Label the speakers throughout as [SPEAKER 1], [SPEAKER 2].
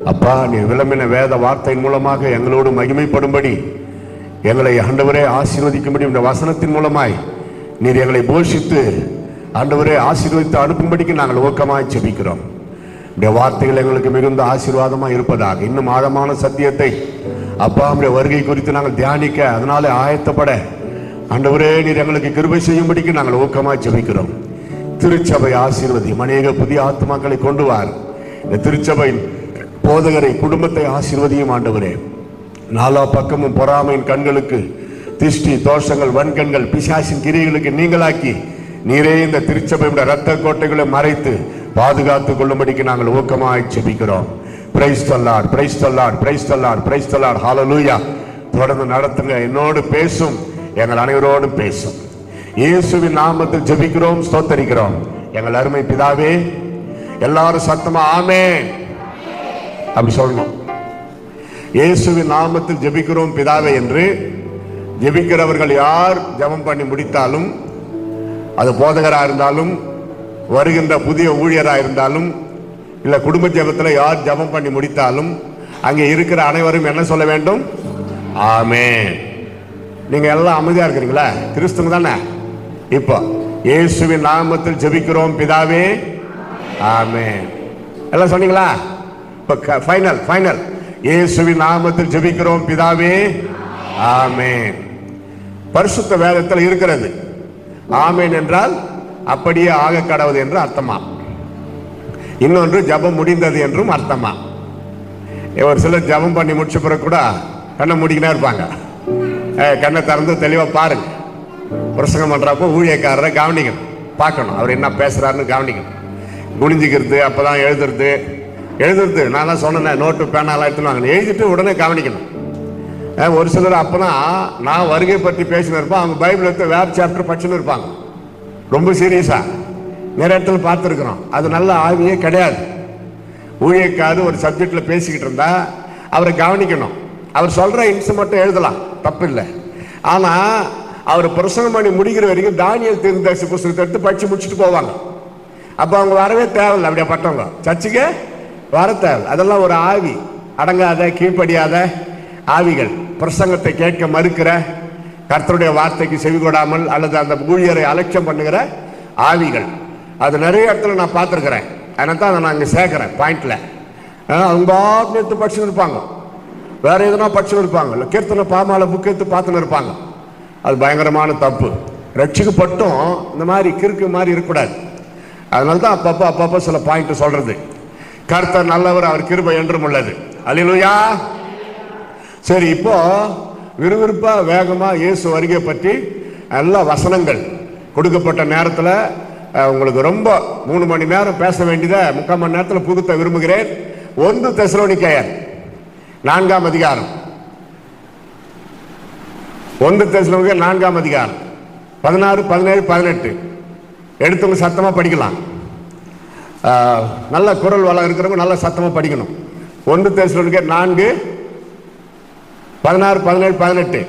[SPEAKER 1] அப்பா, நீர் விளம்பின வேத வார்த்தையின் மூலமாக எங்களோடு மகிமைப்படும்படி, எங்களை ஆண்டவரே ஆசீர்வதிக்கும்படி, இந்த வசனத்தின் மூலமாய் நீர் எங்களை போஷித்து ஆண்டவரே ஆசீர்வதித்து அனுப்பும்படிக்கு நாங்கள் ஊக்கமாய் ஜெபிக்கிறோம். இந்த வார்த்தைகள் எங்களுக்கு மிகுந்த ஆசீர்வாதமாக இருப்பதாக, இன்னும் ஆழமான சத்தியத்தை அப்பா உடைய வருகை குறித்து நாங்கள் தியானிக்க, அதனால ஆயத்தப்பட ஆண்டவரே நீர் எங்களுக்கு கிருபை செய்யும்படிக்கு நாங்கள் ஊக்கமாய் ஜெபிக்கிறோம். திருச்சபை ஆசீர்வதியும், அநேக புதிய ஆத்மாக்களை கொண்டு வார். இந்த திருச்சபையின் போதகரை, குடும்பத்தை ஆசீர்வதியும் ஆண்டவரே. நாலா பக்கமும் பொறாமையின் கண்களுக்கு திஷ்டி தோஷங்கள், வன்கண்கள், பிசாசின் கிரியைகளுக்கு நீங்களாக்கி நீரே இந்த திருச்சபையுடைய இரத்த கோட்டைகளை மறைத்து பாதுகாத்துக் கொள்ளும்படிக்கு நாங்கள் ஊக்கமாய் ஜெபிக்கிறோம். Praise the lord, praise the lord, praise the lord, praise the lord. Hallelujah. தொடர்ந்து நடத்துங்க, என்னோடு பேசும், எங்கள் அனைவரோடும் பேசும். இயேசுவின் நாமத்தில் ஜெபிக்கிறோம், ஸ்தோத்தரிக்கிறோம் எங்கள் அருமை பிதாவே. எல்லாரும் சத்தமா ஆமென் அப்படி சொல்லணும். இயேசுவின் நாமத்தில் ஜெபிக்கிறோம் பிதாவே என்று ஜெபிக்கிறவர்கள் யார் ஜெபம் பண்ணி முடித்தாலும், அது போதகராக இருந்தாலும், வருகின்ற புதிய ஊழியராக இருந்தாலும், இல்லை குடும்ப ஜெபத்தில் யார் ஜெபம் பண்ணி முடித்தாலும், அங்கே இருக்கிற அனைவரும் என்ன சொல்ல வேண்டும்? ஆமென். நீங்க எல்லாம் அமைதியா இருக்கிறீங்களா? கிறிஸ்துவ தானே? இப்போ இயேசுவின் நாமத்தில் ஜெபிக்கிறோம் பிதாவே, ஆமென். எல்லாம் சொன்னீங்களா? இப்போ ஃபைனல் ஃபைனல். இயேசுவின் நாமத்தில் ஜெபிக்கிறோம் பிதாவே, ஆமென். பரிசுத்த வேதத்தில் இருக்கிறது. ஆமென் என்றால் அப்படியே ஆக கடவுது என்று அர்த்தமா. இன்னொன்று ஜெபம் முடிந்தது என்றும் அர்த்தமா. ஒரு சிலர் ஜெபம் பண்ணி முடிச்ச பிறகு கூட கண்ணை மூடிக்கினே இருப்பாங்க. கண்ணை திறந்து தெளிவா பாருங்க. பிரசங்கம் பண்றப்போ ஊழியக்காரரை கவனிக்கணும், பார்க்கணும், அவர் என்ன பேசுறாருன்னு கவனிக்கணும். குனிஞ்சிக்கிறது, அப்பதான் எழுதுறது. நான் தான் சொன்னேன், நோட்டு பேனாலாம் எடுத்துன்னு எழுதிட்டு உடனே கவனிக்கணும். ஒரு சிலர் அப்பதான் நான் வருகை பற்றி பேசினு இருப்பேன், அவங்க பைபிள் எடுத்து வேற சாப்டர் படிச்சுன்னு இருப்பாங்க. ரொம்ப சீரியஸா நிறைய இடத்துல பார்த்துருக்குறோம். அது நல்ல ஆவியே கிடையாது. ஊழியக்காரர் ஒரு சப்ஜெக்ட்ல பேசிக்கிட்டு இருந்தா அவரை கவனிக்கணும். அவர் சொல்ற இன்ஸ் மட்டும் எழுதலாம், தப்பு இல்லை. ஆனா அவர் பிரசங்கம் பண்ணி முடிக்கிற வரைக்கும் தானியேல் தீர்க்கதரிசி புத்தகத்தை எடுத்து படிச்சு முடிச்சுட்டு போவாங்க. அப்ப அவங்க வரவே தேவையில்லை. அப்படியே பட்டவங்க சர்ச்சுக்கு வர தேவை. அதெல்லாம் ஒரு ஆவி, அடங்காத கீழ்ப்படியாத ஆவிகள், பிரசங்கத்தை கேட்க மறுக்கிற, கர்த்தருடைய வார்த்தைக்கு செவிகொடாமல் அல்லது அந்த ஊழியரை அலட்சியம் பண்ணுகிற ஆவிகள். அது நிறைய இடத்துல நான் பார்த்துருக்கிறேன். அதனால தான் அதை நான் இங்கே சேர்க்கிறேன் பாயிண்ட்ல. அவங்க எடுத்து படிச்சுன்னு இருப்பாங்க, வேற எதுனா படிச்சுன்னு இருப்பாங்க, இல்லை கீர்த்தனை பாமால புக் எடுத்து பார்த்துன்னு இருப்பாங்க. அது பயங்கரமான தப்பு. ரட்சிக்கப்பட்டும் இந்த மாதிரி கிறுக்கு மாதிரி இருக்கக்கூடாது. அதனால தான் அப்பப்போ சில பாயிண்ட் சொல்றது. கர்த்தர் நல்லவர், அவர் கிருபை என்றும் உள்ளது. அல்லேலூயா. சரி, இப்போ விறுவிறுப்பா வேகமா இயேசு வருகை பற்றி எல்லா வசனங்கள் கொடுக்கப்பட்ட நேரத்தில் உங்களுக்கு ரொம்ப 3 மணி நேரம் பேச வேண்டியதை 3/4 மணி நேரத்தில் புகுத்த விரும்புகிறேன். 1 தெசலோனிக்கேயர் 4ஆம் அதிகாரம், 1 தெசலோனிக்கேயர் 4ஆம் அதிகாரம் 16, 17, 18 எடுத்தவங்க சத்தமா படிக்கலாம். நல்ல குரல் வளம் இருக்கிறவங்க நல்ல சத்தமா படிக்கணும். 1 தெசலோனிக்கேயர் 4, 16, 17, 18.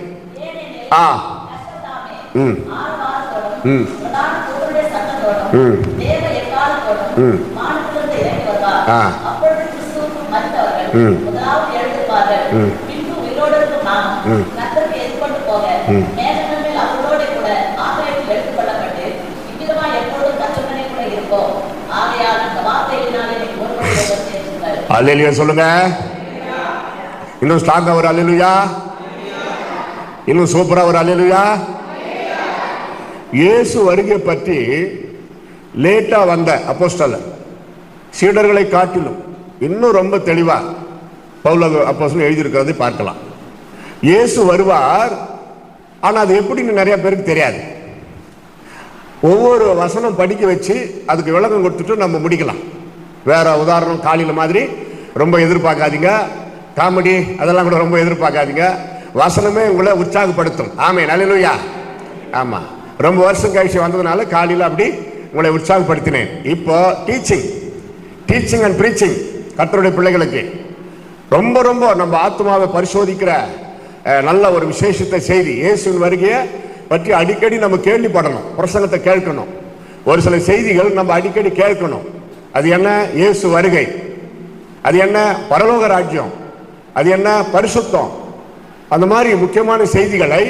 [SPEAKER 1] அல்லேலூயா சொல்லுங்க. இன்னும் ஸ்ட்ராங்கா ஒரு அல்லேலூயா, இன்னும் சூப்பரா ஒரு அல்லேலூயா. இயேசு வருகை பற்றி லேட்டா வந்த அப்போஸ்தலர் சீடர்களை காட்டிலும் இன்னும் ரொம்ப தெளிவா பவுல் அப்போஸ்தலன் எழுதியிருக்கிறதை பார்க்கலாம். இயேசு வருவார், ஆனா அது எப்படின்னு நிறைய பேருக்கு தெரியாது. ஒவ்வொரு வசனம் படிக்க வச்சு அதுக்கு விளக்கம் கொடுத்துட்டு நம்ம முடிக்கலாம். வேற உதாரணம் காலையில மாதிரி ரொம்ப எதிர்பார்க்காதீங்க. காமெடி அதெல்லாம் கூட ரொம்ப எதிர்பார்க்காதீங்க. வசனமே உங்களை உற்சாகப்படுத்தும். ஆமென், அல்லேலூயா. ஆமா, ரொம்ப வருஷம் கழிச்சு வந்ததுனால காலையில அப்படி உங்களை உற்சாகப்படுத்தினேன். இப்போ டீச்சிங் அண்ட் ப்ரீச்சிங் கர்த்தருடைய பிள்ளைகளுக்கு ரொம்ப ரொம்ப நம்ம ஆத்மாவை பரிசோதிக்கிற நல்ல ஒரு விசேஷத்தை செய்தி. இயேசுவின் வருகையை பற்றி அடிக்கடி நம்ம கேள்விப்படணும், பிரசங்கத்தை கேட்கணும். ஒரு சில செய்திகள் நம்ம அடிக்கடி கேட்கணும். அது என்ன? இயேசு வருகை. அது என்ன? பரலோக ராஜ்யம். அது என்ன? பரிசுத்தம். அந்த மாதிரி முக்கியமான செய்திகளை,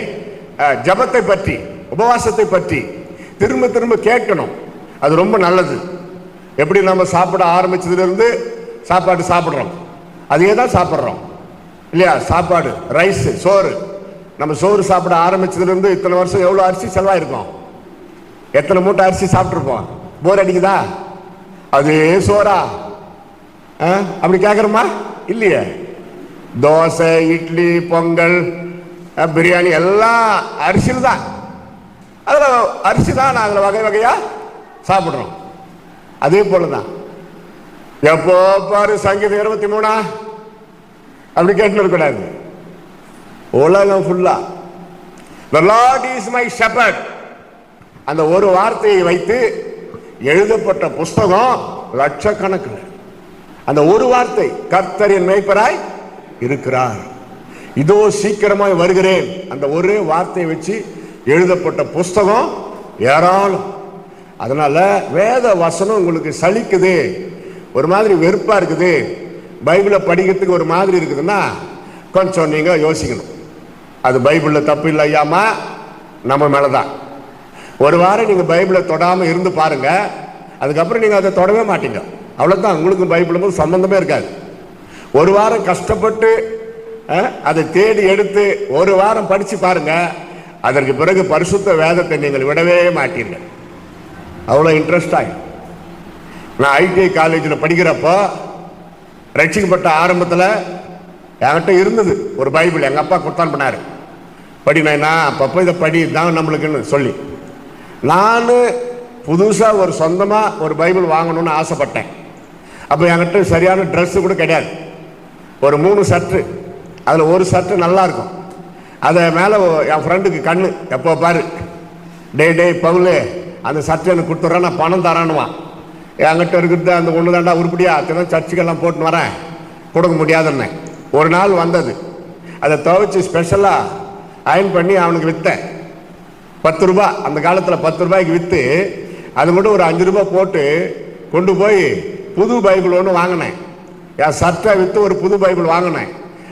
[SPEAKER 1] ஜபத்தை பற்றி, உபவாசத்தை பற்றி திரும்ப திரும்ப கேட்கணும். அது ரொம்ப நல்லது. எப்படி நம்ம சாப்பிட ஆரம்பிச்சதுலேருந்து சாப்பாடு சாப்பிட்றோம், அதையே தான் சாப்பிட்றோம் இல்லையா? சாப்பாடு, ரைஸ், சோறு. நம்ம சோறு சாப்பிட ஆரம்பிச்சதுலேருந்து இத்தனை வருஷம் எவ்வளோ அரிசி செலவாயிருக்கும்? எத்தனை மூட்டை அரிசி சாப்பிட்ருப்போம்? போர் அடிக்குதா? அதே சோறா? அப்படி கேட்குறோமா? இல்லையே. தோசை, இட்லி, பொங்கல், பிரியாணி எல்லாம் அரிசியில் தான். அதில் அரிசி தான் நாங்கள் வகை வகையாக சாப்பிட்றோம். அதே போல தான் எப்போ பாரு சங்கீதம் 23 அப்படி கேட்டு இருக்கக்கூடாது. உலகம் ஃபுல்லா The Lord is my shepherd, அந்த ஒரு வார்த்தையை வைத்து எழுதப்பட்ட புஸ்தகம் லட்சக்கணக்கில். அந்த ஒரு வார்த்தை, கர்த்தர் என் மேய்ப்பராய் இருக்கிறார், இதோ சீக்கிரமாய் வருகிறேன், அந்த ஒரே வார்த்தையை வச்சு எழுதப்பட்ட புஸ்தகம் ஏராளம். அதனால வேத வசனம் உங்களுக்கு சலிக்குது, ஒரு மாதிரி வெறுப்பா இருக்குது, பைபிளை படிக்கிறதுக்கு ஒரு மாதிரி இருக்குதுன்னா கொஞ்சம் நீங்க யோசிக்கணும். அது பைபிளில் தப்பு இல்லை ஐயாமா, நம்ம மேலதான். ஒரு வாரம் நீங்க பைபிளை தொடாம இருந்து பாருங்க, அதுக்கப்புறம் நீங்க அதை தொடவே மாட்டீங்க. அவ்வளவுதான். உங்களுக்கு பைபிளும் சம்பந்தமே இருக்காது. ஒரு வாரம் கஷ்டப்பட்டு அதை தேடி எடுத்து ஒரு வாரம் படிச்சு பாருங்க, அதற்கு பிறகு பரிசுத்த வேதத்தை நீங்கள் விடவே மாட்டீர்கள். அவ்வளோ இன்ட்ரெஸ்ட் ஆகும். நான் ஐடிஐ காலேஜில் படிக்கிறப்போ ரட்சிக்கப்பட்ட ஆரம்பத்தில் என்கிட்ட இருந்தது ஒரு பைபிள், எங்கள் அப்பா கொடுத்தான் பண்ணார். படினா அப்பப்போ இதை படி தான் நம்மளுக்குன்னு சொல்லி, நான் புதுசாக ஒரு சொந்தமாக ஒரு பைபிள் வாங்கணும்னு ஆசைப்பட்டேன். அப்போ என்கிட்ட சரியான ட்ரெஸ்ஸு கூட கிடையாது. ஒரு 3 சர்ட்டு, அதில் ஒரு சர்ட்டு நல்லா இருக்கும். அதை மேலே என் ஃப்ரெண்டுக்கு கண்ணு, எப்போ பாரு டே பவுலு அந்த சர்ட்டு எனக்கு கொடுத்துட்றேன், நான் பணம் தரானுவான். என்கிட்ட இருக்கிறது அந்த ஒன்று தாண்டா உருப்படியா, அத்தனை சர்ச்சுக்கெல்லாம் போட்டுன்னு வரேன், கொடுக்க முடியாதுன்னு. ஒரு நாள் வந்தது, அதை துவைச்சி ஸ்பெஷலாக அயன் பண்ணி அவனுக்கு விற்றேன். 10 ரூபா, அந்த காலத்தில் 10 ரூபாய்க்கு விற்று அது மட்டும் ஒரு 5 ரூபா போட்டு கொண்டு போய் புது பைபிள் ஒன்று வாங்கினேன். என் சர்ட்டை விற்று ஒரு புது பைபிள் வாங்கினேன்.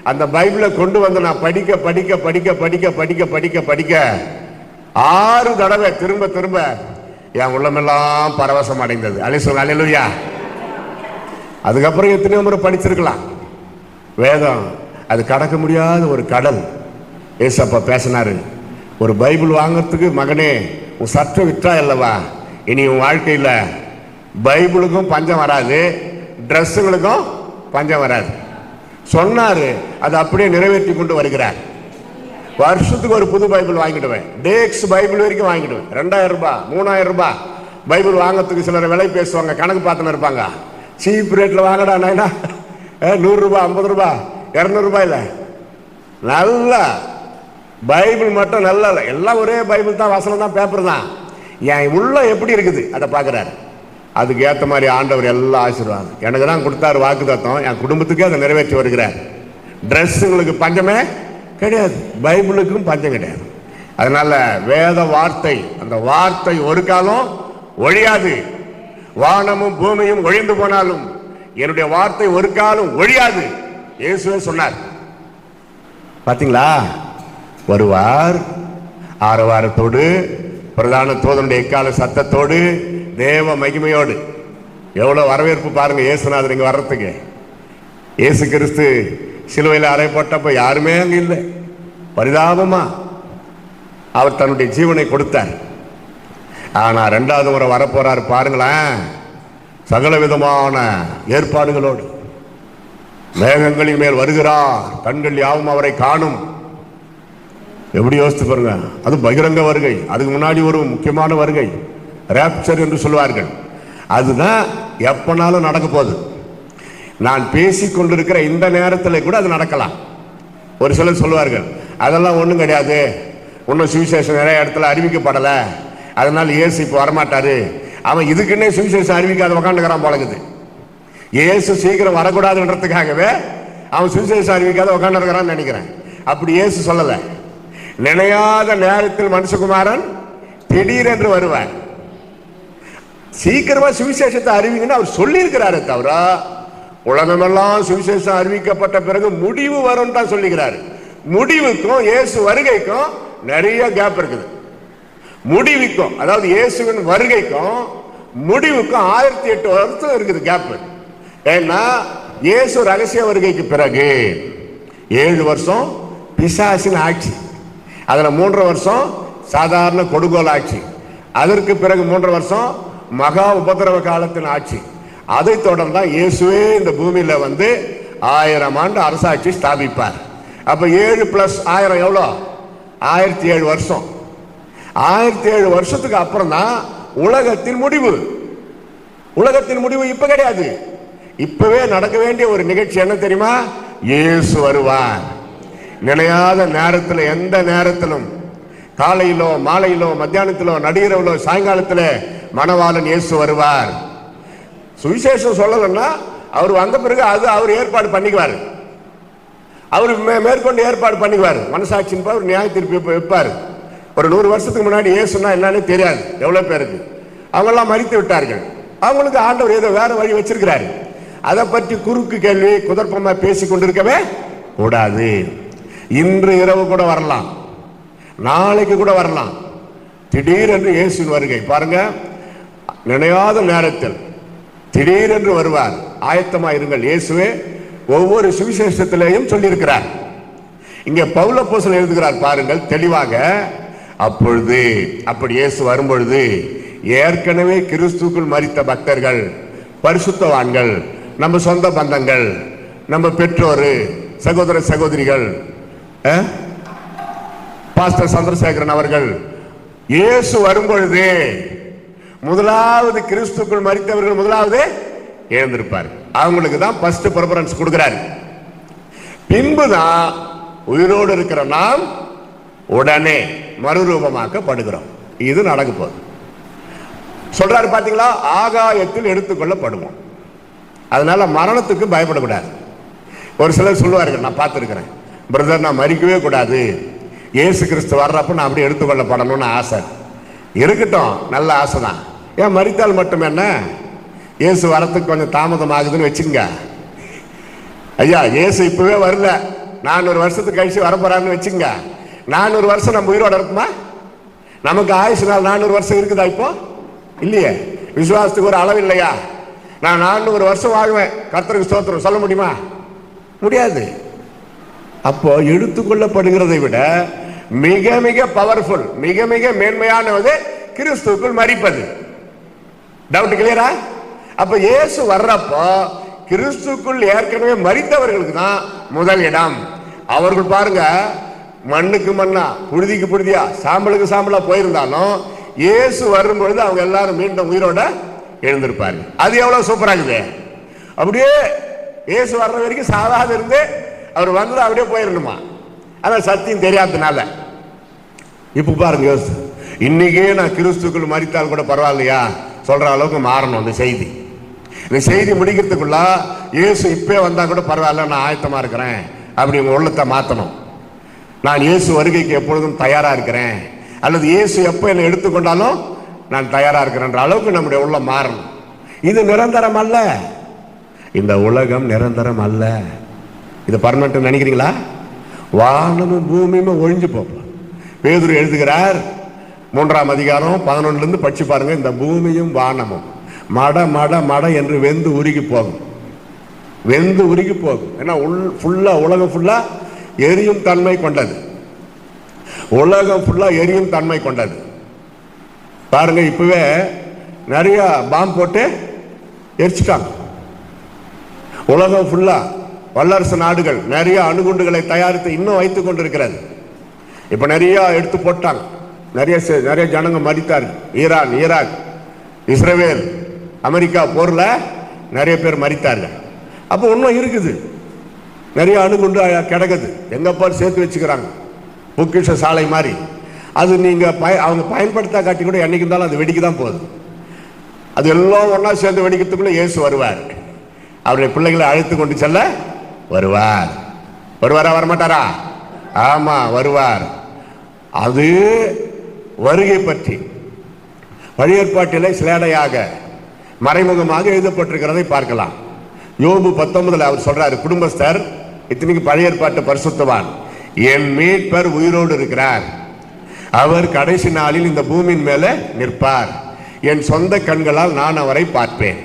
[SPEAKER 1] அந்த பைபிளை கொண்டு வந்து நான் படிக்க படிக்க படிக்க படிக்க படிக்க படிக்க படிக்க 6 தடவை திரும்ப திரும்ப என் உள்ளமெல்லாம் பரவசம் அடைந்தது. அல்லேலூயா. அதுக்கப்புறம் எத்தனையோ முறை படிச்சிருக்கலாம். வேதம் அது கடக்க முடியாத ஒரு கடல். ஏசப்பா பேசினாரு, ஒரு பைபிள் வாங்கிறதுக்கு மகனே உன் சர்ட்டை விற்றா அல்லவா, இனி உன் வாழ்க்கையில் பைபிளுக்கும் பஞ்சம் வராது, ட்ரெஸ்ஸுங்களுக்கும் பஞ்சம் வராது சொன்னாரு. அது அப்படியே நிறைவேற்றி கொண்டு வருகிறார். வருஷத்துக்கு ஒரு புது பைபிள் வாங்கிடுவேன். டேக்ஸ் பைபிள் வரைக்கும் வாங்கிடுவேன். 2000 ரூபாய் 3000 ரூபாய் பைபிள் வாங்கிறதுக்கு சிலர் விலை பேசுவாங்க, கணக்கு பார்த்துன்னு இருப்பாங்க. சீப் ரேட்டில் வாங்கடா நாயனா, 100 ரூபாய் 50 ரூபாய் 200 ரூபாயில் நல்ல பைபிள் மட்டும் நல்ல எல்லாம் ஒரே பைபிள் தான், வசனம் தான், பேப்பர் தான். என் உள்ள எப்படி இருக்குது அதை பார்க்குறாரு. அதுக்கு ஏற்ற மாதிரி ஆண்டவர் எல்லாம் ஆசீர்வாதம் எனக்கு தான் கொடுத்தாரு, வாக்கு தத்துவம். என் குடும்பத்துக்கே அதை நிறைவேற்றி வருகிறார். ட்ரெஸ்ஸுங்களுக்கு பஞ்சமே கிடையாது, பைபிளுக்கும் பஞ்சம் கிடையாது. அதனால வேத வார்த்தை, அந்த வார்த்தை ஒரு காலம் ஒழியாது. வானமும் பூமியும் ஒழிந்து போனாலும் என்னுடைய வார்த்தை ஒரு காலம் ஒழியாது. இயேசுவே சொன்னார். பாத்தீங்களா? வருவார் ஆரவாரத்தோடு, பிரதான தூதனுடைய எக்கால சத்தத்தோடு, தேவ மகிமையோடு. எவ்வளவு வரவேற்பு பாருங்க இயேசுநாதர் இங்க வர்றதுக்கு. இயேசு கிறிஸ்து சிலுவையில் அறையப்பட்டப்ப யாருமே அங்க இல்லை. பரிதாபமா அவர் தன்னுடைய ஜீவனை கொடுத்தார். ஆனா 2வது முறை வரப்போறாரு பாருங்களேன், சகல விதமான ஏற்பாடுகளோடு மேகங்களின் மேல் வருகிறார், கண்கள் யாவும் அவரை காணும். எப்படி யோசித்து பாருங்க. அது பகிரங்க வருகை. அதுக்கு முன்னாடி ஒரு முக்கியமான வருகை, ராப்சர் என்று சொல்வார்கள். அதுதான் எப்பனாலும் நடக்க போகுது. நான் பேசிக் கொண்டிருக்கிற இந்த நேரத்தில் கூட அது நடக்கலாம். ஒரு சிலர் சொல்வார்கள், அதெல்லாம் ஒன்றும் கிடையாது, இன்னும் சுவிசேஷம் நிறைய இடத்துல அறிவிக்கப்படலை, அதனால இயேசு இப்போ வரமாட்டாரு. அவன் இதுக்குன்னே சுவிசேஷம் அறிவிக்காத உக்காந்துக்கிறான் போலகுது. இயேசு சீக்கிரம் வரக்கூடாதுன்றதுக்காகவே அவன் சுவிசேஷம் அறிவிக்காத உக்காந்துருக்கிறான்னு நினைக்கிறேன். அப்படி இயேசு சொல்லலை. நினையாத நேரத்தில் மனுஷகுமாரன் திடீரென்று வருவார். சீக்கிரமா சுவிசேஷத்தை அறிவிங்கன்னு அவர் சொல்லி இருக்கிறாரு தவிர உலகமெல்லாம் சுவிசேஷம் அறிவிக்கப்பட்ட பிறகு முடிவு வரும் தான் சொல்லுகிறார். முடிவுக்கும் இயேசு வருகைக்கும் நிறைய கேப் இருக்குது. முடிவுக்கும், அதாவது இயேசுவின் வருகைக்கும் முடிவுக்கும் 1008 வருஷம் இருக்குது கேப். ஏன்னா இயேசு ரகசிய வருகைக்கு பிறகு 7 வருஷம் பிசாசின் ஆட்சி, அதுல 3 வருஷம் சாதாரண கொடுங்கோல் ஆட்சி, அதற்கு பிறகு 3 வருஷம் மகா உபதிரவ காலத்தின் ஆட்சி. அதை தொடர்ந்தா இயேசுவே இந்த பூமியில வந்து 1000 ஆண்டு அரசாட்சி ஸ்தாபிப்பார். அப்ப 7 + 1000 எவ்வளோ? 1007 வருஷம். 1007 வருஷத்துக்கு அப்புறம் தான் உலகத்தின் முடிவு. உலகத்தின் முடிவு இப்ப கிடையாது. இப்பவே நடக்க வேண்டிய ஒரு நிகழ்ச்சி என்ன தெரியுமா? இயேசு வருவார். நினையாத நேரத்தில், எந்த நேரத்திலும், காலையிலோ மாலையிலோ மத்தியானத்திலோ நடுஇரவிலோ சாயங்காலத்தில் மணவாளன் இயேசு வருவார். சுவிசேஷம் சொல்லலன்னா அவர் வந்த பிறகு அது அவர் ஏற்பாடு பண்ணிக்குவார். அவர் மேற்கொண்டு ஏற்பாடு பண்ணிக்குவார். மனசாட்சியின் அவர் நியாய தீர்ப்பு வைப்பார். ஒரு 100 வருஷத்துக்கு முன்னாடி இயேசுனா என்னன்னு தெரியாது எவ்வளவு பேருக்கு. அவங்கெல்லாம் மரித்து விட்டார்கள். அவங்களுக்கு ஆண்டவர் ஏதோ வேற வழி வச்சிருக்கிறாரு. அதை பற்றி குறுக்கு கேள்வி குதர்ப்பமா பேசி கொண்டிருக்கவே கூடாது. இன்று இரவு கூட வரலாம், நாளைக்கு கூட வரலாம். திடீரென்று இயேசுவின் வருகை பாருங்க. நினையாத நேரத்தில் திடீரென்று வருவார். ஆயத்தமா இருங்கள். இயேசுவே ஒவ்வொரு சுவிசேஷத்திலேயும் சொல்லியிருக்கிறார். இங்க பவுல் அப்போஸ்தலன் எழுதுகிறார் பாருங்கள் தெளிவாக. அப்பொழுது, அப்படி இயேசு வரும்பொழுது ஏற்கனவே கிறிஸ்துக்குள் மரித்த பக்தர்கள், பரிசுத்தவான்கள், நம்ம சொந்த பந்தங்கள், நம்ம பெற்றோர், சகோதர சகோதரிகள், பாஸ்டர் சந்திரசேகரன் அவர்கள், இயேசு வரும்பொழுது முதலாவது கிறிஸ்துக்குள் மரித்தவர்கள் முதலாவது எழுந்திருப்பார். அவங்களுக்கு தான் ஃபர்ஸ்ட் பிரெஃபரன்ஸ் கொடுக்கிறார். பின்புதான் உயிரோடு இருக்கிற நாம் உடனே மறுரூபமாக்கப்படுகிறோம். இது நடக்க போகுது. சொல்றாரு பாத்தீங்களா? ஆகாயத்தில் எடுத்துக்கொள்ளப்படுவோம். அதனால மரணத்துக்கு பயப்படக்கூடாது. ஒரு சிலர் சொல்லுவார்கள், நான் பார்த்துருக்கிறேன், பிரதர் நான் மறிக்கவே கூடாது, இயேசு கிறிஸ்து வர்றப்ப நான் அப்படியே எடுத்துக்கொள்ளப்படணும்னு ஆசை. இருக்கட்டும், நல்ல ஆசை தான். ஏன் மறித்தால் மட்டும் என்ன? இயேசு வரத்துக்கு கொஞ்சம் தாமதம் ஆகுதுன்னு வச்சுங்க. ஐயா இயேசு இப்பவே வரல, 400 வருஷத்துக்கு கழிச்சு வரப்போறான்னு வச்சுங்க. 400 வருஷம் நம்ம உயிரோட இருக்குமா? நமக்கு ஆயுசு நாள் 400 வருஷம் இருக்குதா? இப்போ இல்லையே. விசுவாசத்துக்கு ஒரு அளவு இல்லையா? நான் 400 வருஷம் வாங்குவேன், கர்த்தருக்கு ஸ்தோத்திரம் சொல்ல முடியுமா? முடியாது. அப்போ எடுத்துக்கொள்ளப்படுகிறதை விட மிக மிக பவர்ஃபுல், மிக மிக மேன்மையானது கிறிஸ்துவுக்குள் மரிப்பது. டவுட் கிளியரா? அப்ப இயேசு வர்றப்போ கிறிஸ்துக்குள் ஏற்கனவே மரித்தவர்களுக்கு தான் முதல் இடம். அவர்கள் பாருங்க, மண்ணுக்கு மண்ணா, புழுதிக்கு புழுதியா, சாம்பலுக்கு சாம்பலா போயிருந்தாலும் இயேசு வரும்பொழுது அவங்க எல்லாரும் மீண்டும் உயிரோட எழுந்திருப்பாரு. அது எவ்வளவு சூப்பரா இருக்குது. அப்படியே இயேசு வர்ற வரைக்கும் சாதாரண இருந்து அவர் வந்தது அப்படியே போயிடணுமா? அதான் சத்தியம் தெரியாததுனால. இப்ப பாருங்க, யோசி, இன்னைக்கே நான் கிறிஸ்துக்குள் மரித்தால் கூட பரவாயில்லையா சொல்ற அளவுக்கு மாறணும் இந்த செய்தி. இந்த செய்தி முடிக்கிறதுக்குள்ள இயேசு இப்பே வந்தா கூட பரவாயில்ல, நான் ஆயத்தமா இருக்கிறேன் அப்படி உங்க உள்ளத்தை மாத்தணும். நான் இயேசு வருகைக்கு எப்பொழுதும் தயாரா இருக்கிறேன், அல்லது இயேசு எப்போ என்னை எடுத்துக்கொண்டாலும் நான் தயாரா இருக்கிறேன்ற அளவுக்கு நம்முடைய உள்ளம் மாறணும். இது நிரந்தரம் அல்ல. இந்த உலகம் நிரந்தரம் அல்ல. இது பர்மனன்ட் நினைக்கிறீங்களா? வானமும் பூமியும் ஒழிஞ்சு போகும். பேதுரு எழுதுகிறார் 3ஆம் அதிகாரம் 11 படிச்சு பாருங்க. இந்த பூமியும் வானமும் மட மட மட என்று வெந்து உருகி போகும். வெந்து உருகி போகும். ஏன்னா ஃபுல்லா உலகம் ஃபுல்லா எரியும் தன்மை கொண்டது. உலகம் ஃபுல்லா எரியும் தன்மை கொண்டது. பாருங்க, இப்பவே நிறைய பாம்பு போட்டு எரிச்சுட்டாங்க. உலகம் ஃபுல்லா வல்லரசு நாடுகள் நிறைய அணுகுண்டுகளை தயாரித்து இன்னும் வைத்துக் கொண்டிருக்கிறது. இப்ப நிறைய எடுத்து போட்டாங்க. நிறைய ஜனங்க மரித்தார்கள். ஈரான், ஈராக், இஸ்ரேல், அமெரிக்கா போர்ல நிறைய பேர் மரித்தார்கள். அப்போ இன்னும் இருக்குது, நிறைய அணுகுண்டு கிடக்குது. எங்க பார் சேர்த்து வச்சுக்கிறாங்க, பொக்கிஷ சாலை மாதிரி. அது நீங்க அவங்க பயன்படுத்தா காட்டி கூட என்னைக்கு இருந்தாலும் அது வெடிக்க தான் போகுது. அது எல்லாம் ஒன்னா சேர்ந்து வெடிக்கிறதுக்குள்ள இயேசு வருவார். அவருடைய பிள்ளைகளை அழைத்து கொண்டு செல்ல வருவார். வருவாரா வரமாட்டாரா? ஆமா வருவார். அது வருகை பற்றி பழைய ஏற்பாட்டிலே சிலேடையாக மறைமுகமாக எழுதப்பட்டிருக்கிறதை பார்க்கலாம். யோபு 19 அவர் சொல்றாரு, குடும்பஸ்தர் இத்தனைக்கு பழைய ஏற்பாட்டு பரிசுத்தவான், என் மீட்பர் உயிரோடு இருக்கிறார், அவர் கடைசி நாளில் இந்த பூமியின் மேல நிற்பார், என் சொந்த கண்களால் நான் அவரை பார்ப்பேன்.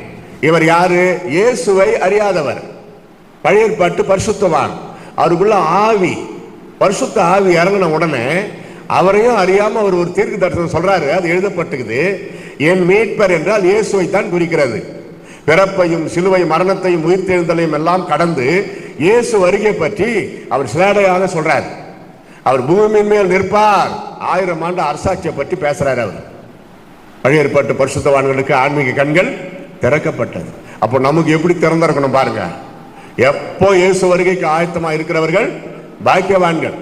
[SPEAKER 1] இவர் யாரு? இயேசுவை அறியாதவர், பழைய ஏற்பாட்டு பரிசுத்தவான். அவருக்குள்ள ஆவி, பரிசுத்த ஆவி இறங்கின உடனே அவரையும் அறியாம அவர் ஒரு தீர்க்க தரிசனம் சொல்றாரு. அது எழுதப்பட்டிருக்குது. என் மீட்பர் என்றால் இயேசுவை தான் குறிக்கிறது. பிறப்பையும் சிலுவை மரணத்தையும் உயிர்த்தெழுதலையும் எல்லாம் கடந்து இயேசு வருகை பற்றி அவர் சிலேடையாக சொல்றார். அவர் பூமியின் மேல் நிற்பார், 1000 ஆண்டு அரசாட்சியை பற்றி பேசுறாரு. அவர் பழைய ஏற்பாட்டு பரிசுத்தவான்களுக்கு ஆன்மீக கண்கள் திறக்கப்பட்டது. அப்போ நமக்கு எப்படி திறந்திருக்கணும் பாருங்க. எப்போ இயேசு வருகைக்கு ஆயத்தமா இருக்கிறவர்கள் பாக்கியவான்கள்.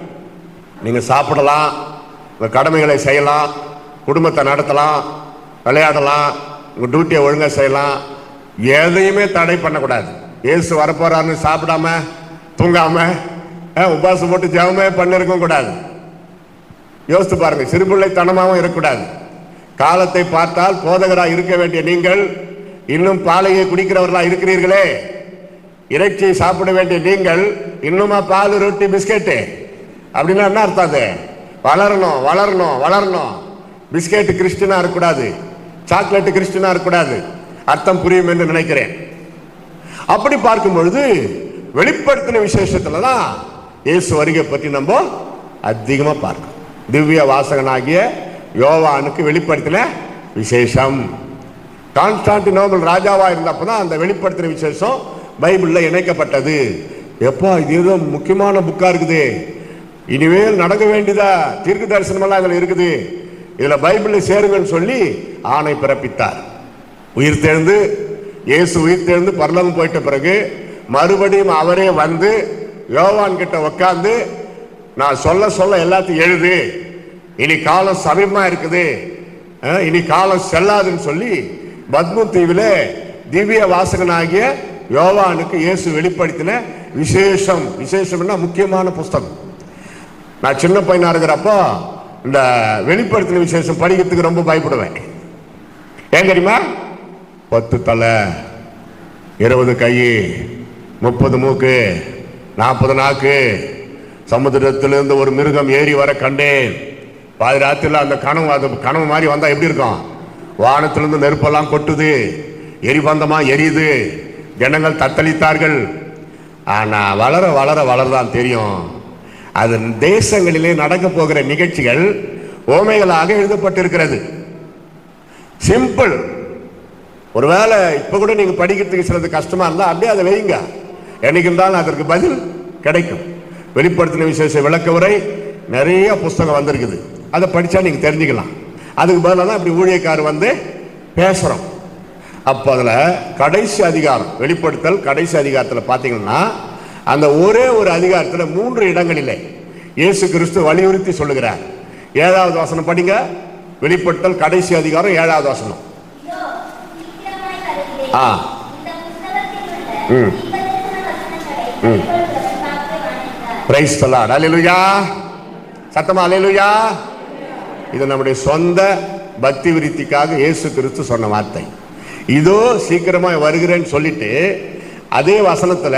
[SPEAKER 1] நீங்க சாப்பிடலாம், உங்க கடமைகளை செய்யலாம், குடும்பத்தை நடத்தலாம், விளையாடலாம், உங்க டியூட்டியை ஒழுங்கா செய்யலாம், எதையுமே தடை பண்ணக்கூடாது. இயேசு வரப்போறாருன்னு சாப்பிடாம தூங்காம உபாசம் போட்டு ஜெபமே பண்ணிருக்க கூடாது. யோசித்து பாருங்க. சிறுபிள்ளைத்தனமாகவும் இருக்கக்கூடாது. காலத்தை பார்த்தால் போதகராக இருக்க வேண்டிய நீங்கள் இன்னும் பாலையை குடிக்கிறவர்களா இருக்கிறீர்களே. இறைச்சியை சாப்பிட வேண்டிய நீங்கள் இன்னுமா பால், ரொட்டி, பிஸ்கெட்டு? அப்படின்னா என்ன அர்த்தம்? அது வளரணும் வளரணும் வளரணும். பிஸ்கெட்டு கிறிஸ்டினா இருக்கக்கூடாது, சாக்லேட்டு கிறிஸ்டினா இருக்கக்கூடாது. அர்த்தம் புரியும் என்று நினைக்கிறேன். அப்படி பார்க்கும் பொழுது வெளிப்படுத்தின விசேஷத்துலதான் இயேசு வருகை பற்றி நம்ம அதிகமா பார்க்கணும். திவ்ய வாசகனாகிய யோவானுக்கு வெளிப்படுத்தின விசேஷம். கான்ஸ்டான்டினோபிள் ராஜாவா இருந்தப்பதான் அந்த வெளிப்படுத்தின விசேஷம் பைபிள்ல இணைக்கப்பட்டது. எப்போ இது ஏதோ முக்கியமான புக்கா இருக்குது, இனிமேல் நடக்க வேண்டியதா தீர்க்க தரிசனம் எல்லாம் இதுல இருக்குது, இதுல பைபிள்ல சேருங்கன்னு சொல்லி ஆணை பிறப்பித்தார். உயிர்த்தெழுந்து இயேசு உயிர்த்தெழுந்து பரலோகம் போயிட்ட பிறகு மறுபடியும் அவரே வந்து யோவான் கிட்ட உட்கார்ந்து, நான் சொல்ல சொல்ல எல்லாத்தையும் எழுது, இனி காலம் சமீபமா இருக்குது, இனி காலம் செல்லாதுன்னு சொல்லி பத்மு தீவில திவ்ய வாசகனாகிய யோவானுக்கு இயேசு வெளிப்படுத்தின விசேஷம். விசேஷம்னா முக்கியமான புஸ்தகம். நான் சின்ன பையனா இருக்கிறப்போ இந்த வெளிப்படுத்தின விசேஷம் படிக்கிறதுக்கு ரொம்ப பயப்படுவேன். ஏன் தெரியுமா? 10 தலை, 20 கை, 30 மூக்கு, 40 நாக்கு, சமுத்திரத்திலிருந்து ஒரு மிருகம் ஏறி வர கண்டேன். பாதி ராத்திரில அந்த கனவு, அது கனவு மாதிரி வந்தா எப்படி இருக்கும்? வானத்திலிருந்து நெருப்பெல்லாம் கொட்டுது, எரிபந்தமா எரியுது, ஜனங்கள் தத்தளித்தார்கள். ஆனா வளர வளர வளரதான் தெரியும், அது தேசங்களிலே நடக்க போகிற நிகழ்ச்சிகள் ஓமைகளாக எழுதப்பட்டிருக்கிறது. சிம்பிள். ஒருவேளை இப்ப கூட நீங்க படிக்கிறதுக்கு சிலது கஷ்டமா இருந்தா அப்படியே அதை வைங்க, என்னைக்கு இருந்தாலும் அதற்கு பதில் கிடைக்கும். வெளிப்படுத்தின விசேஷ விளக்க உரை நிறைய புஸ்தகம் வந்திருக்குது, அதை படிச்சா நீங்க தெரிஞ்சுக்கலாம். அதுக்கு பதிலாக தான் இப்படி ஊழியக்காரர் வந்து பேசுறோம். அப்போ அதில் கடைசி அதிகாரம், வெளிப்படுத்தல் கடைசி அதிகாரத்தில் பார்த்தீங்கன்னா அந்த ஒரே ஒரு அதிகாரத்தில் 3 இடங்களிலே இயேசு கிறிஸ்து வலியுறுத்தி சொல்லுகிறார். 7வது வசனம் படிங்க. வெளிப்படுத்தல் கடைசி அதிகாரம் 7வது வசனம். Praise the lord. அல்லேலூயா. சத்தமா அல்லேலூயா. இது நம்முடைய சொந்த பக்தி விருத்திக்காக இயேசு கிறிஸ்து சொன்ன வார்த்தை. இதோ சீக்கிரமா வருகிறேன்னு சொல்லிட்டு அதே வசனத்துல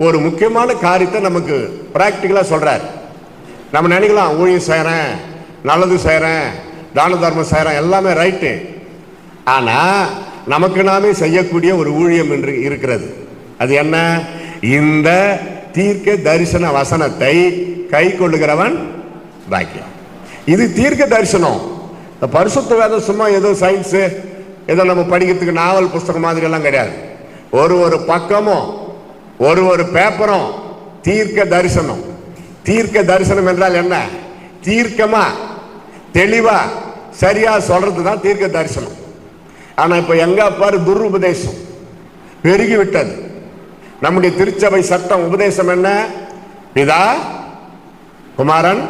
[SPEAKER 1] ஒரு முக்கியமான காரியத்தை நமக்கு பிராக்டிக்கலா சொல்றார். நம்ம நினைக்கலாம் ஊழியம் செய்யறேன், நல்லது செய்யறேன், தான தர்மம் செய்யறேன், எல்லாமே ரைட்டு. ஆனா நமக்கு நாமே செய்யக்கூடிய ஒரு ஊழியம் என்று இருக்கிறது. அது என்ன? இந்த தீர்க்க தரிசன வசனத்தை கை கொள்ளுகிறவன் பாக்கியம். இது தீர்க்க தரிசனம். பரிசுத்த வேதம் சும்மா ஏதோ சயின்ஸ், ஏதோ நம்ம படிக்கிறதுக்கு நாவல் புஸ்தகம் மாதிரி எல்லாம் கிடையாது. ஒரு பக்கமும் ஒரு பேப்பரும் தீர்க்க தரிசனம். தீர்க்க தரிசனம் என்றால் என்ன? தீர்க்கமா தெளிவா சரியா சொல்றது தான் தீர்க்க தரிசனம். ஆனா இப்ப எங்க பாரு துருபதேசம் பெருகி விட்டது. நம்முடைய திருச்சபை சட்டம் உபதேசம் என்ன? பிதா, குமாரன்,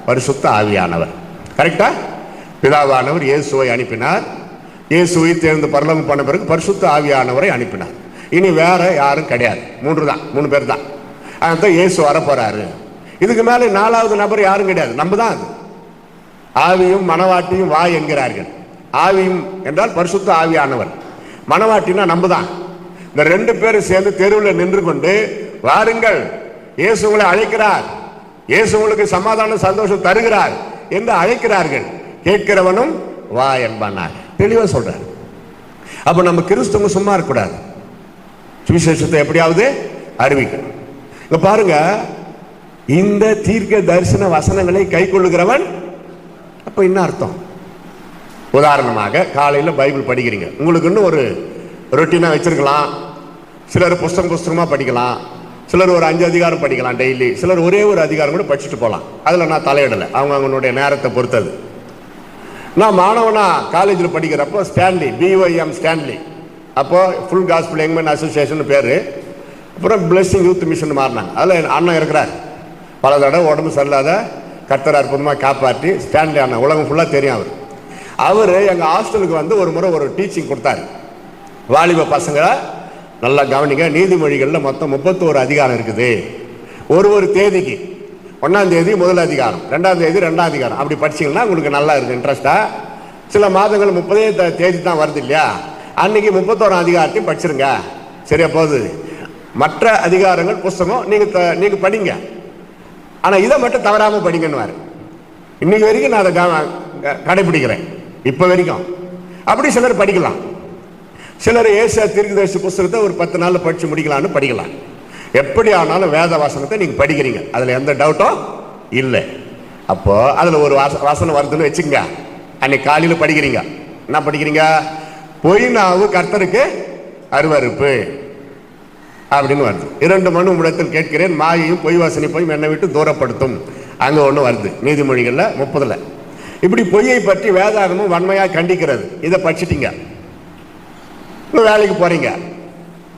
[SPEAKER 1] பரிசுத்த ஆவியானவர். கரெக்டா? பிதாவானவர் இயேசுவை அனுப்பினார். இயேசு உயிர்த்தெழுந்து பரலோகம் பண்ண பிறகு பரிசுத்த ஆவியானவரை அனுப்பினார். இனி வேற யாரும் கிடையாது. 3 பேர் தான். அதான் இயேசு வரப்போறாரு. இதுக்கு மேல 4வது நபர் யாரும் கிடையாது. நம்ம தான் அது. ஆவியும் மனவாட்டியும் வா என்கிறார்கள். ஆவியும் என்றால் பரிசுத்த ஆவியானவர், மனவாட்டினா நம்ம தான். இந்த 2 பேரும் சேர்ந்து தெருவில் நின்று கொண்டு, வாருங்கள், இயேசு உங்களை அழைக்கிறார், இயேசு உங்களுக்கு சமாதானம் சந்தோஷம் தருகிறார் என்று அழைக்கிறார்கள், கேட்கிறவனும் வா என்பானார். தெளிவா சொல்றார். அப்ப நம்ம கிறிஸ்தவங்க சும்மா இருக்கக்கூடாது, சுவிசேஷத்தை எப்படியாவது அறிவிக்கணும். இங்க பாருங்க, இந்த தீர்க்க தரிசன வசனங்களை கை கொள்ளுகிறவன். அப்ப என்ன அர்த்தம்? உதாரணமாக காலையில பைபிள் படிக்கிறீங்க, உங்களுக்கு இன்னும் ஒரு ரொட்டீனா வச்சிருக்கலாம். சிலர் புஸ்தகமா படிக்கலாம், சிலர் ஒரு 5 அதிகாரம் படிக்கலாம் டெய்லி, சிலர் ஒரே ஒரு அதிகாரம் கூட படிச்சுட்டு போகலாம். அதில் நான் தலையிடலை, அவங்களுடைய நேரத்தை பொறுத்தது. நான் மாணவனா காலேஜில் படிக்கிறப்போ ஸ்டான்லி, BYM ஸ்டான்லி, அப்போ ஃபுல் காஸ்பிள் யங்மேன் அசோசியேஷன் பேர், அப்புறம் பிளெஸிங் யூத் மிஷன் மாறினாங்க. அதில் அண்ணன் இருக்கிறார், பல தடவை உடம்பு சரியில்லாத கர்த்தர் அற்புதமாக காப்பாற்றி. ஸ்டான்லி அண்ணன் உலகம் ஃபுல்லாக தெரியும். அவர் எங்கள் ஹாஸ்டலுக்கு வந்து ஒரு முறை ஒரு டீச்சிங் கொடுத்தாரு. வாலிப பசங்களை நல்லா கவனிங்க, நீதிமொழிகளில் மொத்தம் 31 அதிகாரம் இருக்குது. ஒரு தேதிக்கு 1ஆம் தேதி முதல் அதிகாரம், 2ஆம் தேதி 2ஆம் அதிகாரம், அப்படி படிச்சிங்கன்னா உங்களுக்கு நல்லா இருக்குது இன்ட்ரெஸ்டாக. சில மாதங்கள் 30 தேதி தான் வருது இல்லையா, அன்னைக்கு 31ஆம் அதிகாரத்தையும் படிச்சிருங்க, சரியா போகுது. மற்ற அதிகாரங்கள் புஸ்தகம் நீங்கள் படிங்க, ஆனால் இதை மட்டும் தவறாமல் படிங்கன்னு. இன்னைக்கு வரைக்கும் நான் அதை கடைபிடிக்கிறேன், இப்போ வரைக்கும். அப்படி சிலர் படிக்கலாம், சிலர் ஏசியா தீர்க்கதரிசி புஸ்தகத்தை ஒரு 10 நாளில் படித்து முடிக்கலான்னு படிக்கலாம். எப்படி ஆனாலும் வேத வசனத்தை நீங்கள் படிக்கிறீங்க, அதில் எந்த டவுட்டும் இல்லை. அப்போ அதில் ஒரு வசனம் வருதுன்னு வச்சுங்க, அன்னைக்கு காலையில் படிக்கிறீங்க. என்ன படிக்கிறீங்க? பொய் நாவு கர்த்தருக்கு அருவருப்பு அப்படின்னு வருது. 2 மனு உம்மிடத்தில் கேட்கிறேன், மாயையும் பொய் வாசனையும் என்னை விட்டு தூரப்படுத்தும், அங்கே ஒன்று வருது நீதிமொழிகளில் 30. இப்படி பொய்யை பற்றி வேதாகமும் வன்மையாக கண்டிக்கிறது. இதை படிச்சிட்டீங்க, வேலைக்கு போறீங்க,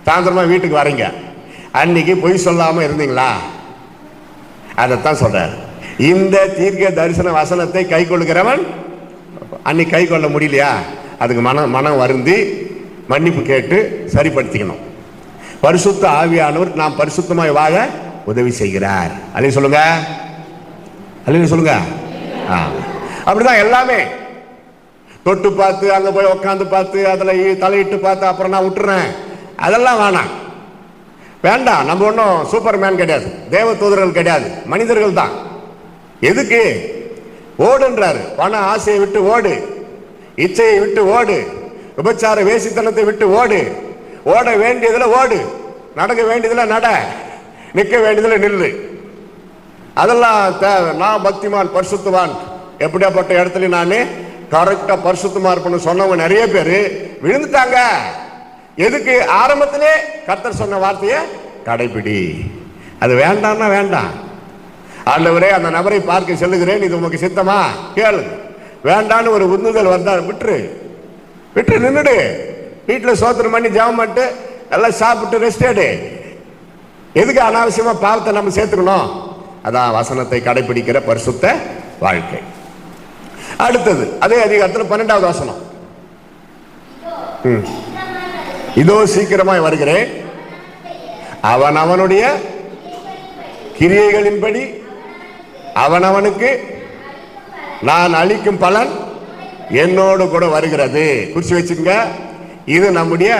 [SPEAKER 1] சாயந்தரமா வீட்டுக்கு வரீங்க, அன்னைக்கு பொய் சொல்லாம இருந்தீங்களா? அதைத்தான் சொல்றார். இந்த தீர்க்க தரிசன வசனத்தை கை கொள்ளுகிறவன், அன்னைக்கு கை கொள்ள முடியலையா, அதுக்கு மனம் வருந்தி மன்னிப்பு கேட்டு சரிப்படுத்திக்கணும். பரிசுத்த ஆவியானவர் நாம் பரிசுத்தமாய் வாழ உதவி செய்கிறார். அதையும் சொல்லுங்க, அதையும் சொல்லுங்க. அப்படிதான் எல்லாமே தொட்டு பார்த்து, அங்க போய் உட்காந்து பார்த்து, அதுல தலையிட்டு பார்த்து அப்புறம் நான் விட்டுறேன், அதெல்லாம் வேண்டாம். நம்ம ஒன்றும் சூப்பர்மேன் கிடையாது, தேவ தூதர்கள் கிடையாது, மனிதர்கள் தான். எதுக்கு ஓடுன்றாரு? பண ஆசையை விட்டு ஓடு, இச்சையை விட்டு ஓடு, விபச்சார வேசித்தனத்தை விட்டு ஓடு. ஓட வேண்டியதுல ஓடு, நடக்க வேண்டியதுல நட, நிற்க வேண்டியதுல நில்லு. அதெல்லாம் தேவை. நான் பக்திமான், பரிசுத்தவான், எப்படியாப்பட்ட இடத்துல நானே கரெக்டா பரிசுத்தமா இருப்பேன்னு சொன்னவங்க நிறைய பேர் விழுந்துட்டாங்க. எதுக்கு? ஆரம்பத்திலே கர்த்தர் சொன்ன வார்த்தையை கடைபிடி. அது வேண்டாம்னா வேண்டாம். ஆண்டவரே, அந்த நபரை பார்க்க செல்லுகிறேன், இது உமக்கு சித்தமா கேளு. வேண்டான்னு ஒரு உந்துதல் வந்தா விட்டு நின்றுடு. வீட்டில் சோத்திரம் பண்ணி ஜெபம் பண்ணிட்டு எல்லாம் சாப்பிட்டு ரெஸ்ட் எடு. எதுக்கு அனாவசியமா பாவத்தை நம்ம சேர்த்துக்கணும்? அதான் வசனத்தை கடைபிடிக்கிற பரிசுத்த வாழ்க்கை. அடுத்தது அதே அதிகாரத்தில் 12வது வசனம், இதோ சீக்கிரமாய் வருகிறேன், அவன் அவனுடைய கிரியைகளின்படி அவனவனுக்கு நான் அளிக்கும் பலன் என்னோடு கூட வருகிறது. குறிச்சு வச்சுங்க, இது நம்முடைய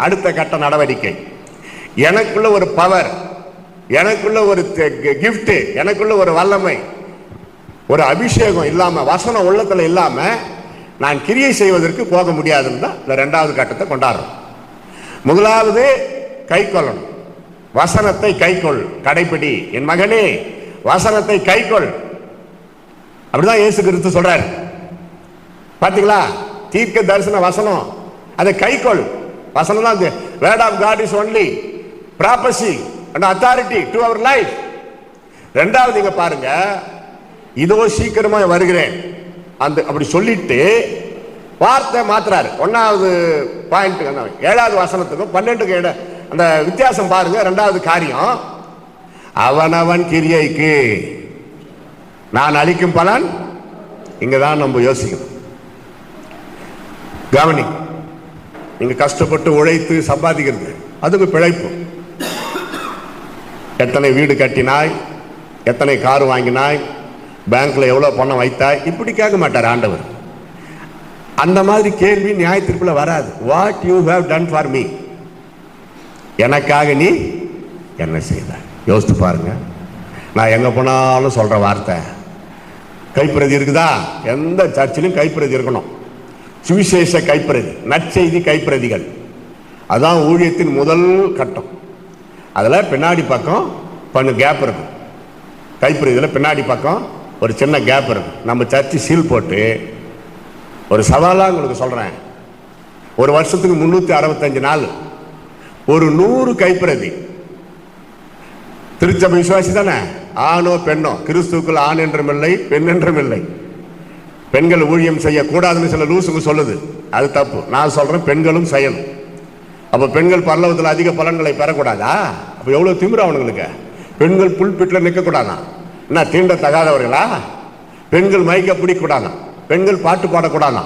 [SPEAKER 1] அடுத்த கட்ட நடவடிக்கை. எனக்குள்ள ஒரு பவர், எனக்குள்ள ஒரு கிஃப்ட், எனக்குள்ள ஒரு வல்லமை, ஒரு அபிஷேகம் இல்லாம, வசனம் உள்ளத்துல இல்லாம நான் கிரியை செய்வதற்கு போக முடியாதுன்னு தான் இந்த 2வது கட்டத்தை கொண்டாடுறோம். முதலாவது கை கொள்ளணும், வசனத்தை கைக்கொள், கடைபிடி. என் மகனே, வசனத்தை கைக்கொள். அப்படிதான் இயேசு கிறிஸ்து சொல்றாரு. பாத்தீங்களா? தீர்க்க தரிசன வசனம், அதை கைக்கொள். வசனம் தான் word of God is only prophecy and authority to our life. 2வது இங்க பாருங்க, இதோ சீக்கிரமா வருகிறேன் அந்த அப்படி சொல்லிட்டு வார்த்தை மாத்துறாரு. 1வது பாயிண்ட் 7வது வசனத்துக்கும் 12க்கு அந்த வித்தியாசம் பாருங்க. 2வது காரியம், அவனவன் கிரியைக்கு நான் அளிக்கும் பலன். இங்கதான் நம்ம யோசிக்கணும். கவனி, நீங்க கஷ்டப்பட்டு உழைத்து சம்பாதிக்கிறது அதுக்கு பிழைப்பு. எத்தனை வீடு கட்டினாய், எத்தனை கார் வாங்கினாய், பேங்க்ல எவ்வளவு பணம் வைத்தாய், இப்படி கேட்க மாட்டார் ஆண்டவர். அந்த மாதிரி கேள்வி நியாய தீர்ப்புல வராது. What you have done for me, எனக்காக நீ என்ன செய்த? யோசித்து பாருங்க. நான் எங்க போனாலும் சொல்ற வார்த்தை கைப்பிரதி இருக்குதா? எந்த சர்ச்சிலும் கைப்பிரதி இருக்கணும். சுவிசேஷ கைப்பிரதி, நற்செய்தி கைப்பிரதிகள், அதான் ஊழியத்தின் முதல் கட்டம். அதில் பின்னாடி பக்கம் கொஞ்சம் கேப் இருக்கும். கைப்பிரதியில் பின்னாடி பக்கம் ஒரு சின்ன கேப் இருக்கும். நம்ம சர்ச்சு சீல் போட்டு, ஒரு சவாலாக உங்களுக்கு சொல்கிறேன், ஒரு வருஷத்துக்கு 365 நாள் ஒரு 100 கைப்பிரதி. திருச்சபை விசுவாசி தானே, ஆணோ பெண்ணோ, கிறிஸ்துவுக்குள் ஆண் என்றும் இல்லை பெண் என்றும் இல்லை. பெண்கள் ஊழியம் செய்யக்கூடாதுன்னு சில லூசுங்க சொல்லுது, அது தப்பு. நான் சொல்றேன் பெண்களும் செய்யணும். அப்ப பெண்கள் பரலோகத்தில் அதிக பலன்களை பெறக்கூடாதா? அப்ப எவ்வளவு திமிரு அவனுங்களுக்கு. பெண்கள் புல்பிட்டில் நிற்க கூடாதா? என்ன தீண்ட தகாதவர்களா? பெண்கள் மைக்க பிடிக்கூடாதா? பெண்கள் பாட்டு பாடக்கூடாதா?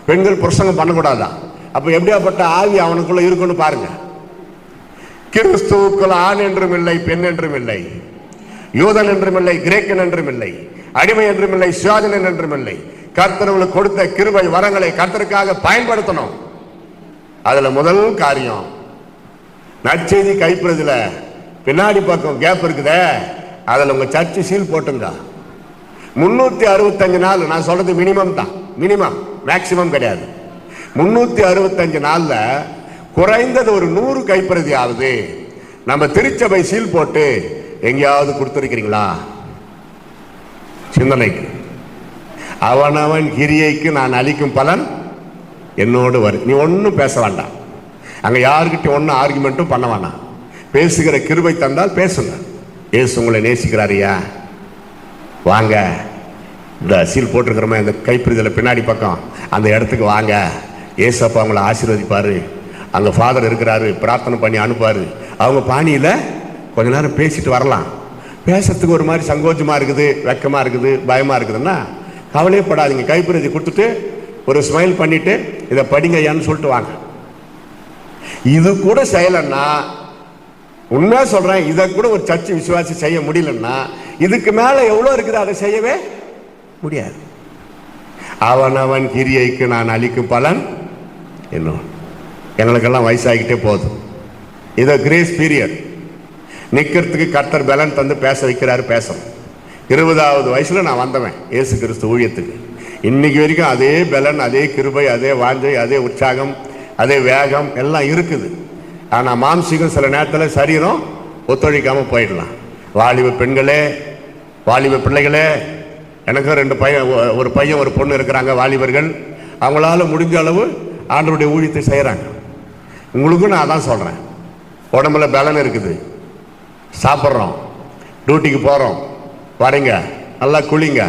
[SPEAKER 1] பெண்கள் பிரசங்கம் பண்ணக்கூடாதா? அப்ப எப்படியாப்பட்ட ஆவி அவனுக்குள்ள இருக்குன்னு பாருங்க. கிறிஸ்துவுக்குள் ஆண் என்றும் இல்லை பெண் என்றும் இல்லை, யூதன் என்றும் இல்லை கிரேக்கன் என்றும் இல்லை, அடிமை என்றும் இல்லை சுயாதீனன் என்றும் இல்லை. கர்த்தர்களுக்கு கொடுத்த கிருபை வரங்களை கர்த்தருக்காக பயன்படுத்தணும். அதுல முதல் காரியம் நற்செய்தி கைப்பிரதில பின்னாடி பக்கம் கேப் இருக்குதே, அதுல உங்க சர்ச்சு சீல் போட்டுங்க. 365 நாள், நான் சொல்றது மினிமம் தான், மினிமம், மேக்சிமம் கிடையாது. 365 நாள்ல குறைந்தது ஒரு 100 கைப்பிரதி ஆகுது நம்ம திருச்சபை சீல் போட்டு எங்கேயாவது கொடுத்திருக்கிறீங்களா? சிந்தனைக்கு. அவனவன் கிரியைக்கு நான் அளிக்கும் பலன் என்னோடு வரும். நீ ஒன்றும் பேச வேண்டாம், அங்க யாருக்கிட்ட ஒன்றும் ஆர்குமெண்ட்டும் பண்ண வேண்டாம். பேசுகிற கிருபை தந்தால் பேசுங்க. ஏசு உங்களை நேசிக்கிறாரியா? வாங்க, இந்த சீல் போட்டிருக்கிறோமே இந்த கைப்பிரிதல பின்னாடி பக்கம் அந்த இடத்துக்கு வாங்க. ஏசப்பா அவங்களை ஆசீர்வதிப்பாரு. அங்கே ஃபாதர் இருக்கிறாரு, பிரார்த்தனை பண்ணி அனுப்பாரு. அவங்க பாணியில் கொஞ்ச நேரம் பேசிட்டு வரலாம். பேசுறதுக்கு ஒரு மாதிரி சங்கோச்சமா இருக்குது, வெக்கமா இருக்குது, பயமா இருக்குதுன்னா கவலையப்படாதீங்க. கைப்பிரதி கொடுத்துட்டு ஒரு ஸ்மைல் பண்ணிட்டு இதை படிங்க ஐயான்னு சொல்லிட்டு வாங்க. இது கூட செய்யலன்னா, உண்மையா சொல்றேன், இதை கூட ஒரு சர்ச்சை விசுவாசி செய்ய முடியலன்னா இதுக்கு மேல எவ்வளவு இருக்குது அதை செய்யவே முடியாது. அவனவன் கிரியைக்கு நான் அளிக்கும் பலன் இன்னும். எங்களுக்கெல்லாம் வயசாகிட்டே போதும். இதை கிரேஸ் பீரியட். நிக்கிறதுக்கு கர்த்தர் பலன் தந்து பேச வைக்கிறாரு, பேசணும். 20வது வயசுல நான் வந்தவன் இயேசு கிறிஸ்து ஊழியத்துக்கு. இன்னைக்கு வரைக்கும் அதே பலன், அதே கிருபை, அதே வாஞ்சை, அதே உற்சாகம், அதே வேகம் எல்லாம் இருக்குது. ஆனா மாம்சீகம் சில நேரத்தில் சரீரம் ஒத்துழைக்காம போயிடலாம். வாலிப பெண்களே, வாலிப பிள்ளைகளே, எனக்கு 2 பையன், ஒரு பையன் ஒரு பொண்ணு இருக்கிறாங்க வாலிபர்கள். அவங்களால முடிஞ்ச அளவு ஆண்டவருடைய ஊழியத்தை செய்யறாங்க. உங்களுக்கும் நான் அதான் சொல்றேன். உடம்புல பலன் இருக்குது, சாப்பிட்றோம், டியூட்டிக்கு போறோம், வரீங்க, நல்லா குளிங்க.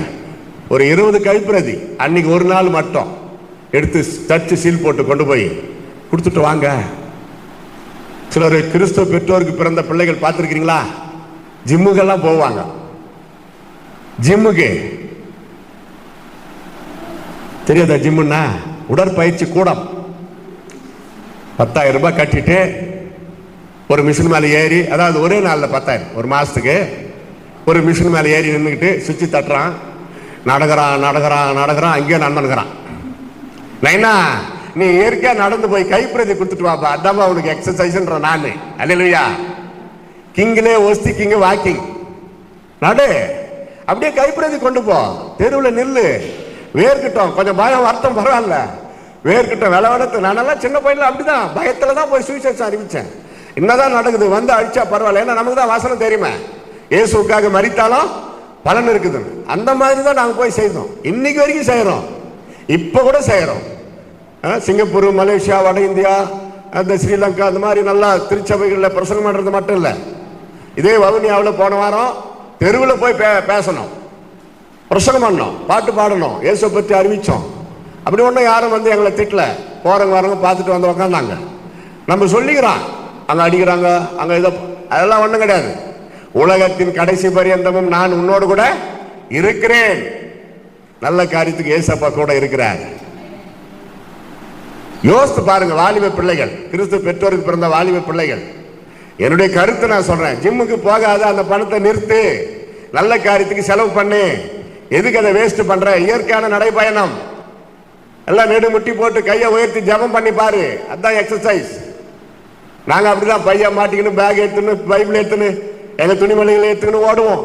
[SPEAKER 1] ஒரு 20 கைப்பிரதி அன்னைக்கு ஒரு நாள் மட்டும் எடுத்து சர்ச்சு சீல் போட்டு கொண்டு போய் கொடுத்துட்டு வாங்க. சிலர் கிறிஸ்துவ பெற்றோருக்கு பிறந்த பிள்ளைகள் பார்த்துருக்கீங்களா? ஜிம்முக்கெல்லாம் போவாங்க. ஜிம்முக்கு தெரியாதா? ஜிம்முன்னா உடற்பயிற்சி கூடம். 10,000 ரூபாய் கட்டிட்டு ஒரு மிஷின் மேலே ஏறி, அதாவது ஒரே நாளில் 10,000, ஒரு மாசத்துக்கு ஒரு மிஷின் மேலே ஏறி நின்றுக்கிட்டு சுவிட்சு தட்டுறான், நடக்கிறான் நடக்கிறான் நடக்கிறான், அங்கேயே நடந்துக்கிறான். நைனா நீ இயற்கையா நடந்து போய் கைப்பிரதி கொடுத்துட்டு வாப்பா, அதாம்மா அவனுக்கு எக்ஸசைஸ்ன்ற நானு. அல்லேலூயா. கிங்லே ஒஸ்தி கிங் வாக்கிங் நடு, அப்படியே கைப்பிரதி கொண்டு போ. தெருவில் நில்லு, வேர்க்கிட்டோம், கொஞ்சம் பயம் வருத்தம் பரவாயில்ல, வேர்க்கிட்டோம் விளவடத்து. நானெல்லாம் சின்ன பையன்ல அப்படிதான் பயத்துல தான் போய் சுவிசேஷம் அறிவிச்சேன். என்னதான் நடக்குது, வந்து அடிச்சா பரவாயில்ல, ஏன்னா நமக்கு தான் வாசனம் தெரியுமே, இயேசுக்காக மரித்தாலும் பலன் இருக்குது. அந்த மாதிரி தான் நாங்கள் போய் செய்தோம். இன்னைக்கு வரைக்கும் செய்யறோம், இப்ப கூட செய்யறோம். சிங்கப்பூர், மலேசியா, வட இந்தியா, அந்த ஸ்ரீலங்கா, அந்த மாதிரி நல்லா திருச்சபைகளில் பிரசங்கம் பண்றது மட்டும் இல்லை. இதே வவுனியாவில் போன வாரம் தெருவில் போய் பேசணும், பிரசங்கம் பண்ணோம், பாட்டு பாடணும், இயேசுவை பற்றி அறிவிச்சோம். அப்படி ஒன்றும் யாரும் வந்து எங்களை திட்டல. போறவங்க வரவங்க பார்த்துட்டு வந்து உக்காந்தாங்க. நம்ம சொல்லிக்கிறோம், அங்கே அடிக்கிறாங்க, அங்கே இதை, அதெல்லாம் ஒன்றும் கிடையாது. உலகத்தின் கடைசி பரியந்தமும் நான் உன்னோடு கூட இருக்கிறேன். நல்ல காரியத்துக்கு ஏசப்பா கூட இருக்கிறார். யோசித்து பாருங்க. வாலிப பிள்ளைகள், கிறிஸ்து பெற்றோருக்கு பிறந்த வாலிப பிள்ளைகள், என்னுடைய கருத்தை நான் சொல்றேன். ஜிம்முக்கு போகாத, அந்த பணத்தை நிறுத்து, நல்ல காரியத்துக்கு செலவு பண்ணு. எதுக்கு அதை வேஸ்ட் பண்ற? இயற்கையான நடைபயணம். எல்லாம் நெடு முட்டி போட்டு கையை உயர்த்தி ஜெபம் பண்ணி பாரு, அதான் எக்ஸசைஸ். நாங்கள் அப்படிதான் பையன் மாட்டிக்கணும், பேக் எடுத்துன்னு, பைபிள் எடுத்துன்னு, எங்கள் துணிமணிகளை எடுத்துக்கின்னு ஓடுவோம்.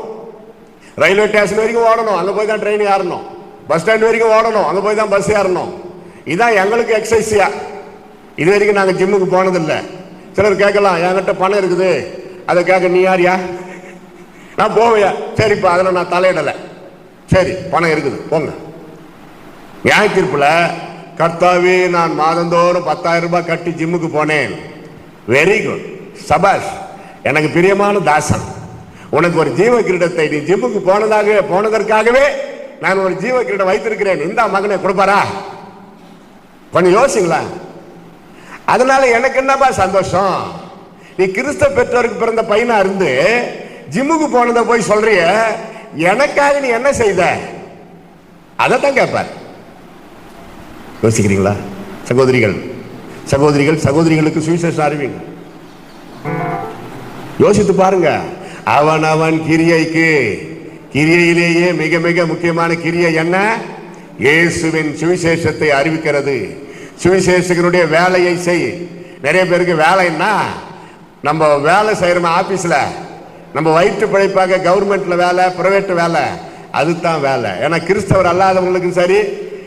[SPEAKER 1] ரயில்வே ஸ்டேஷன் வரைக்கும் ஓடணும், அங்கே போய் தான் ட்ரெயின் ஏறணும். பஸ் ஸ்டாண்ட் வரைக்கும் ஓடணும், அங்கே போய் தான் பஸ் ஏறணும். இதுதான் எங்களுக்கு எக்ஸசைஸியா. இது வரைக்கும் நாங்கள் ஜிம்முக்கு போனதில்லை. சிலர் கேட்கலாம், என்கிட்ட பணம் இருக்குது, அதை கேட்க நீ யாரியா? நான் போவையா? சரிப்பா, அதில் நான் தலையிடலை. சரி, பணம் இருக்குது, போங்க. நியாய தீர்ப்புல கர்த்தாவே நான் மாதந்தோறும் 10,000 ரூபாய் கட்டி ஜிம்முக்கு போனேன். வெரி குட், சபாஷ், எனக்கு பிரியமான தாசன். உனக்கு ஒரு ஜீவ கிரீடத்தை நீ ஜிம்முக்கு போனதற்காகவே நான் ஒரு ஜீவ கிரீடம் வைத்திருக்கிறேன், இந்த மகனை கொடுப்பாரா? கொஞ்சம் யோசிங்களா. அதனால எனக்கு என்னப்பா சந்தோஷம்? நீ கிறிஸ்தவ பெற்றோருக்கு பிறந்த பையனா இருந்து ஜிம்முக்கு போனதை போய் சொல்றிய, எனக்காக நீ என்ன செய்த? அதைத்தான் கேட்பார். யோசிக்கிறீங்களா? சகோதரிகளுக்கு சுவிசேஷம் அறிவிங்க. யோசித்து பாருங்க. அவன் கிரியையிலேயே மிக மிக முக்கியமான கிரியை என்ன? இயேசுவின் சுவிசேஷத்தை அறிவிக்கிறது. சுவிசேஷகனுடைய வேலையை செய். நிறைய பேருக்கு வேலைன்னா, நம்ம வேலை செய்யறோம் ஆபீஸ்ல, நம்ம வயிற்று பிழைப்பாக கவர்மெண்ட்ல வேலை, பிரைவேட் வேலை, அதுதான் வேலை. ஏன்னா கிறிஸ்தவர் அல்லாதவங்களுக்கும் சரி,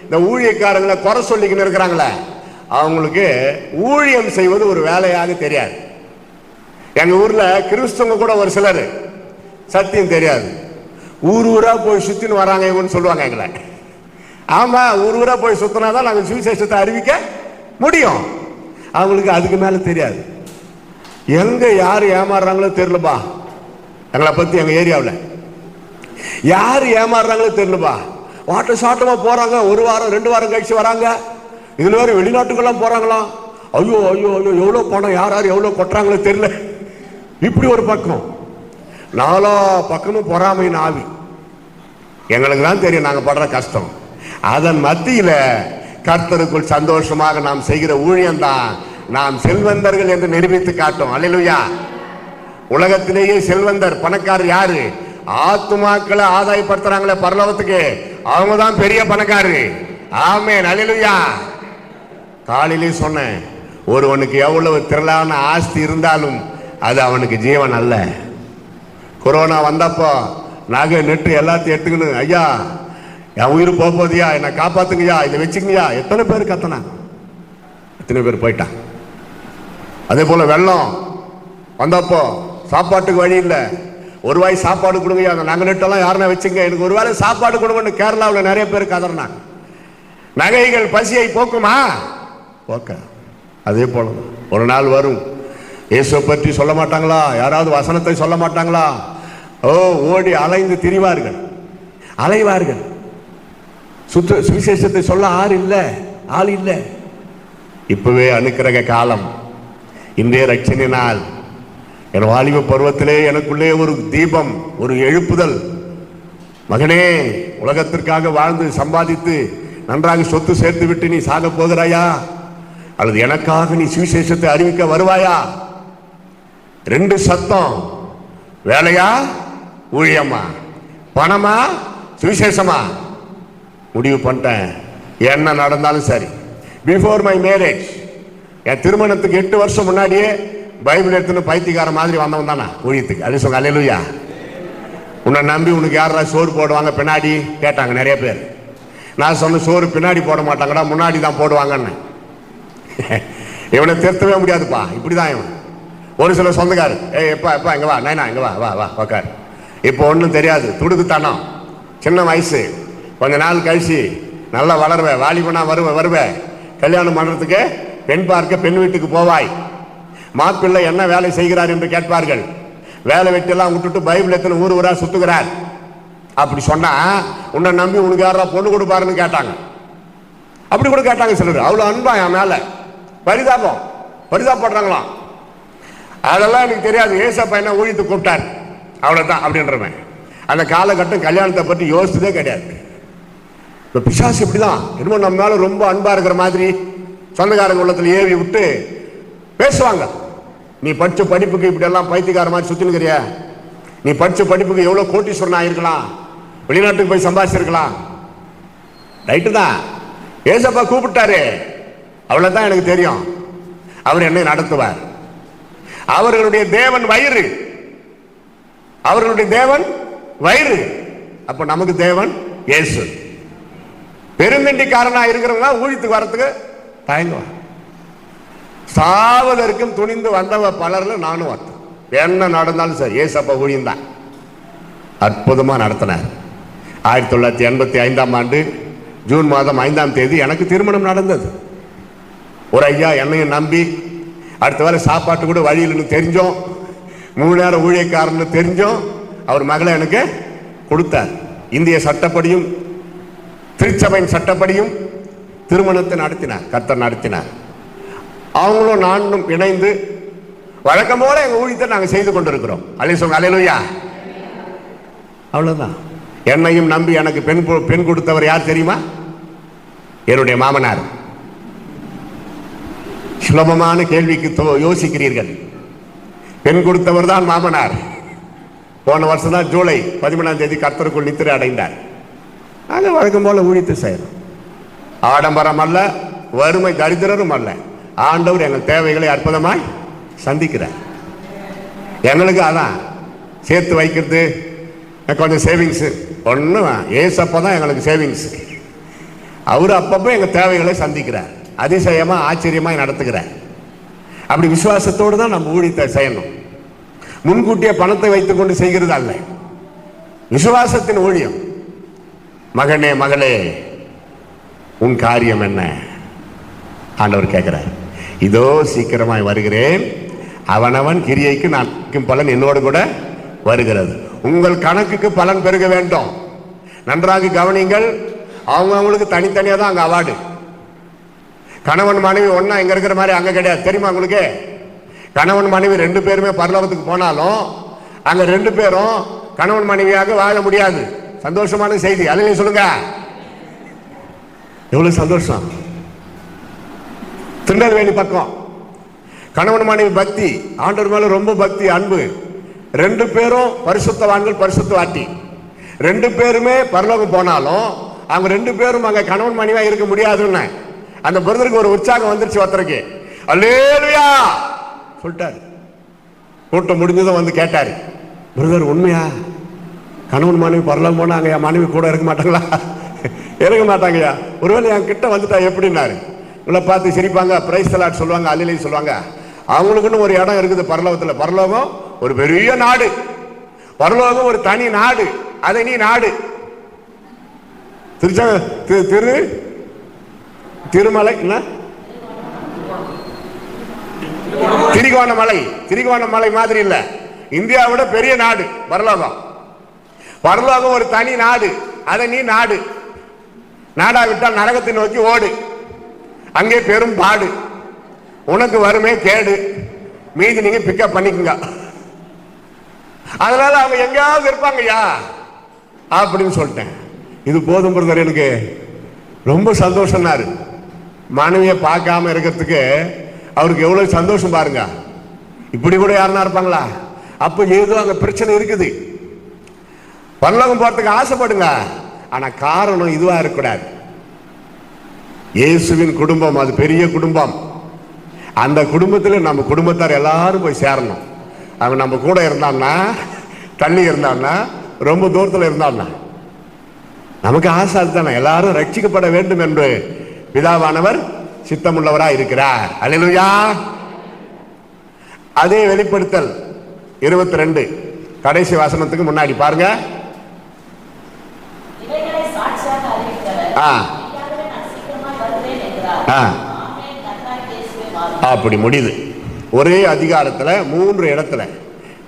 [SPEAKER 1] இந்த ஊழியக்காரங்களை குறை சொல்லிக்கின்னு இருக்கிறாங்களே, அவங்களுக்கு ஊழியம் செய்வது ஒரு வேலையாக தெரியாது. எங்க ஊர்ல கிறிஸ்தவங்க கூட ஒரு சிலர் சத்தியம் தெரியாது, ஊரா போய் சுத்தின்னு வராங்க இவன்னு சொல்லுவாங்க எங்களை. ஆமா, ஊரா போய் சுத்தினாதான் நாங்கள் சுவிசேஷத்தை அறிவிக்க முடியும். அவங்களுக்கு அதுக்கு மேல தெரியாது. எங்க யாரு ஏமாறுறாங்களோ தெரியலப்பா. எங்களை பத்தி எங்க ஏரியாவில் யாரு ஏமாறுறாங்களோ தெரியலப்பா. வாட்ட சாட்டமா போறாங்க, 1 வாரம் 2 வாரம் கழிச்சு வராங்க. இதுல வேற வெளிநாட்டுக்கெல்லாம் போறாங்களாம். ஐயோ ஐயோ ஐயோ, எவ்வளவு பணம் யார் யார் எவ்வளவு கொட்டுறாங்களோ தெரியல. இப்படி ஒரு பக்கம், 4 பக்கமும் பொறாமையின் ஆவி. எங்களுக்கு தான் தெரியும் நாங்க படுற கஷ்டம். அதன் மத்தியில கர்த்தருக்குள் சந்தோஷமாக நாம் செய்கிற ஊழியம் தான் நாம் செல்வந்தர்கள் என்று நிரூபித்து காட்டும். அல்லேலூயா. உலகத்திலேயே செல்வந்தர் பணக்காரர் யாரு? ஆத்துமாக்களை ஆதாயப்படுத்துறாங்களே பரலோகத்துக்கு, அவங்க தான் பெரிய பணக்காரரு. ஆமென், அல்லேலூயா. காலையிலே சொன்னேன், ஒருவனுக்கு எவ்வளவு திரளான ஆஸ்தி இருந்தாலும் அது அவனுக்கு ஜீவன் அல்ல. கொரோனா வந்தப்போ நகை நெட்டு எல்லாத்தையும் எடுத்துக்கணும், ஐயா என் உயிர் போகுதியா, என்னை காப்பாத்துங்கய்யா, இதை வச்சுக்கங்கய்யா. எத்தனை பேர் கத்தனா, எத்தனை பேர் போயிட்டான். அதே போல வெள்ளம் வந்தப்போ சாப்பாட்டுக்கு வழி இல்லை, ஒரு வாய் சாப்பாடு கொடுங்கய்யா, அந்த நகை நெட்டெல்லாம் யாருன்னா வச்சுங்க, எனக்கு ஒரு வேளை சாப்பாடு கொடுங்கன்னு கேரளாவில் நிறைய பேர் கதறினாங்க. நகைகள் பசியை போக்குமா? போக்க. அதே போல ஒரு நாள் வரும், இயேசுவை பற்றி சொல்ல மாட்டாங்களா, யாராவது வசனத்தை சொல்ல மாட்டாங்களா? ஓ, ஓடி அலைந்து திரிவார்கள், அலைவார்கள். சுவிசேஷத்தை சொல்ல ஆள் இல்லை. இப்பவே அனுக்கிரக காலம், இன்றைய ரட்சணை நாள். என் வாலிப பருவத்திலே எனக்குள்ளே ஒரு தீபம், ஒரு எழுப்புதல். மகனே, உலகத்திற்காக வாழ்ந்து சம்பாதித்து நன்றாக சொத்து சேர்த்து விட்டு நீ சாக போகிறாயா, அல்லது எனக்காக நீ சுவிசேஷத்தை அறிவிக்க வருவாயா? 2 சத்தம், வேலையா ஊழியமா, பணமா சுவிசேஷமா? முடிவு பண்ணிட்டேன், என்ன நடந்தாலும் சரி. பிஃபோர் மை மேரேஜ், என் திருமணத்துக்கு 8 வருஷம் முன்னாடியே பைபிள் எடுத்துன்னு பைத்தியக்கார மாதிரி வந்தவன் தானே ஊழியத்துக்கு. அது சொல்லுங்க, அல்லேலூயா. உன்னை நம்பி உனக்கு யாரா சோறு போடுவாங்க பின்னாடி கேட்டாங்க நிறைய பேர். நான் சொன்ன, சோறு பின்னாடி போட மாட்டாங்கடா, முன்னாடி தான் போடுவாங்கன்னு. இவனை திருத்தவே முடியாதுப்பா, இப்படிதான் இவன். ஒரு சில சொந்தக்காரு, எப்பா இங்க வா, நைனா இங்க வா வா வா உக்கார். இப்போ ஒன்றும் தெரியாது, துடுக்குத்தானோ, சின்ன வயசு. கொஞ்ச நாள் கழிச்சு நல்லா வளருவேன், வாலிபனா வருவேன். கல்யாணம் பண்ணுறதுக்கு பெண் பார்க்க பெண் வீட்டுக்கு போவாய். மாப்பிள்ளை என்ன வேலை செய்கிறார் என்று கேட்பார்கள். வேலை வெட்டியெல்லாம் விட்டுட்டு பைபிள் எத்தனை ஊரா சுத்துகிறார். அப்படி சொன்னா, உன்னை நம்பி உனக்கு யாரா பொண்ணு கொடுப்பாருன்னு கேட்டாங்க. அப்படி கூட கேட்டாங்க சிலர். அவ்வளவு அன்பா என் மேல, பரிதாபப்படுறாங்களாம். அதெல்லாம் எனக்கு தெரியாது. ஏசப்பா என்ன ஊழியத்தை கூப்பிட்டார், அவ்வளவுதான் அப்படின்றவன். அந்த காலகட்டம் கல்யாணத்தை பற்றி யோசிச்சதே கிடையாது. இப்ப பிசாசு இப்படிதான், என்னமோ நம்ம மேல ரொம்ப அன்பா இருக்கிற மாதிரி சொந்தக்காரங்க உள்ளத்துல ஏவி விட்டு பேசுவாங்க. நீ படிச்ச படிப்புக்கு இப்படி எல்லாம் பைத்தியக்கார மாதிரி சுத்தினுக்கிறியா? நீ படிச்ச படிப்புக்கு எவ்வளவு கோட்டீஸ்வரன் ஆயிருக்கலாம், வெளிநாட்டுக்கு போய் சம்பாதிச்சிருக்கலாம். ரைட்டு தான், ஏசப்பா கூப்பிட்டாரு, அவ்வளவுதான் எனக்கு தெரியும். அவர் என்னை நடத்துவார். அவர்களுடைய தேவன் வயிறு, அவர்களுடைய தேவன் வயிறு. அப்ப நமக்கு தேவன் இயேசு. பெருந்தண்டிக்காரனா இருக்கிறவங்க ஊழியத்துக்கு வரத்துக்கு தயங்குவான். சாவதற்கும் துணிந்து வந்தவ பலர்ல நானும் வரேன். என்ன நடந்தாலும் சரி, ஏசப்பா ஊழியம் தான் அற்புதமா நடத்தினார். 1985 ஆண்டு ஜூன் மாதம் 5ஆம் தேதி எனக்கு திருமணம் நடந்தது. ஒரு ஐயா என்னையும் நம்பி அடுத்த வாரம் சாப்பாட்டு கூட வழியில் தெரிஞ்சோம், 3 நேரம் ஊழியக்காரன்னு தெரிஞ்சோம், அவர் மகளை எனக்கு கொடுத்தார். இந்திய சட்டப்படியும் திருச்சபையின் சட்டப்படியும் திருமணத்தை நடத்தினார், கர்த்தர் நடத்தினார். அவங்களும் நானும் இணைந்து வழக்கம் போல எங்க ஊழியத்தை நாங்கள் செய்து கொண்டிருக்கிறோம். அல்லேலூயா. அவ்வளவுதான். என்னையும் நம்பி எனக்கு பெண் கொடுத்தவர் யார் தெரியுமா? என்னுடைய மாமனார். சுலபமான கேள்விக்கு யோசிக்கிறீர்கள். பெண் கொடுத்தவர் தான் மாமனார். போன வருஷம் தான் ஜூலை 13ஆம் தேதி கர்த்தருக்குள் நித்திரை அடைந்தார். நாங்கள் வழக்கம் போல ஊழியத்தை செய்யறோம். ஆடம்பரம் அல்ல, வறுமை தரித்திரரும் அல்ல. ஆண்டவர் எங்கள் தேவைகளை அற்புதமாய் சந்திக்கிறார். எங்களுக்கு அதான் சேர்த்து வைக்கிறது, கொஞ்சம் சேவிங்ஸ் ஒன்றும். ஏசப்பா தான் எங்களுக்கு சேவிங்ஸ். அவர் அப்பப்போ எங்கள் தேவைகளை சந்திக்கிறார். அதிசயமா ஆச்சரியமாய் நடத்துகிறார். அப்படி விசுவாசத்தோடு தான் நம்ம ஊழியத்தை செய்யணும். முன்கூட்டிய பணத்தை வைத்துக் கொண்டு செய்கிறது அல்ல, விசுவாசத்தின் ஊழியம். மகனே மகளே, உன் காரியம் என்ன? ஆண்டவர் கேட்கிறார். இதோ சீக்கிரமாய் வருகிறேன், அவனவன் கிரியைக்கு நான் பலன் என்னோடு கூட வருகிறது. உங்கள் கணக்குக்கு பலன் பெருக வேண்டும். நன்றாக கவனிங்கள். அவங்களுக்கு தனித்தனியாக தான் அங்கே அவார்டு. கணவன் மனைவி ஒன்னா இங்க இருக்கிற மாதிரி அங்க கிடையாது. தெரியுமா உங்களுக்கு? கணவன் மனைவி 2 பேருமே பரலோகத்துக்கு போனாலும் அங்க 2 பேரும் கணவன் மனைவியாக வாழ முடியாது. சந்தோஷமான செய்தி. அதுல சொல்லுங்க, எவ்வளவு சந்தோஷம். திருநெல்வேலி பக்கம் கணவன் மனைவி பக்தி, ஆண்டவர் மேல ரொம்ப பக்தி, அன்பு. 2 பேரும் பரிசுத்தவான்கள், பரிசுத்தவாட்டி. 2 பேருமே பரலோகம் போனாலும் அவங்க 2 பேரும் அங்க கணவன் மனைவியா இருக்க முடியாதுன்னு அந்த பிரதருக்கு ஒரு உற்சாகம் வந்துருச்சு. ஒருத்தருக்கு அல்லேலூயா சொல்லிட்டாரு. கூட்டம் முடிஞ்சதும் வந்து கேட்டாரு, பிரதர் உண்மையா கணவன் மனைவி பரலோகம் போனா அங்க என் மனைவி கூட இருக்க மாட்டாங்களா? இருக்க மாட்டாங்கய்யா. ஒருவேளை என் கிட்ட வந்துட்டா எப்படின்னாரு. உள்ள பார்த்து சிரிப்பாங்க, பிரைஸ் தலாட் சொல்லுவாங்க, அல்லேலூயா சொல்லுவாங்க. அவங்களுக்குன்னு ஒரு இடம் இருக்குது பரலோகத்துல. பரலோகம் ஒரு பெரிய நாடு, பரலோகம் ஒரு தனி நாடு. அதை நீ நாடு திருமலை திரிகோணமலை. திரிகோணமலை மாதிரி இல்ல, இந்தியாவோட பெரிய நாடு பரலோகம். பரலோகம் ஒரு தனி நாடு, அதை நீ நாடு. நாடாவிட்டால் நரகத்தை நோக்கி ஓடு, அங்கே பெரும் பாடு. உனக்கு வறுமை கேடு, மீதி நீங்க பிக்கப் பண்ணிக்கங்க. அதனால அவங்க எங்கேயாவது இருப்பாங்கய்யா அப்படின்னு சொல்லிட்டேன். இது போதும் பிரதர், எனக்கு ரொம்ப சந்தோஷம்னாரு. மனைவியை பார்க்காம இருக்கிறதுக்கு அவருக்கு எவ்வளவு சந்தோஷம் பாருங்க. இப்படி கூட யாருன்னா இருப்பாங்களா? அப்ப ஏதோ அங்க பிரச்சனை இருக்குது. பரலோகம் போறதுக்கு ஆசைப்படுங்க, ஆனா காரணம் இதுவா இருக்கக்கூடாது. இயேசுவின் குடும்பம் அது பெரிய குடும்பம். அந்த குடும்பத்தில் நம்ம குடும்பத்தார் எல்லாரும் போய் சேரணும். அவன் நம்ம கூட இருந்தான்னா, தள்ளி இருந்தான்னா, ரொம்ப தூரத்தில் இருந்தான்னா, நமக்கு ஆசை அதுதானே. எல்லாரும் ரட்சிக்கப்பட வேண்டும் என்று பிதாவானவர் சித்தமுள்ளவராய் இருக்கிறார். அல்லேலூயா. அதே வெளிப்படுத்தல் 22 கடைசி வசனத்துக்கு முன்னாடி பாருங்க. அப்படி முடியுது. ஒரே அதிகாரத்துல 3 இடத்துல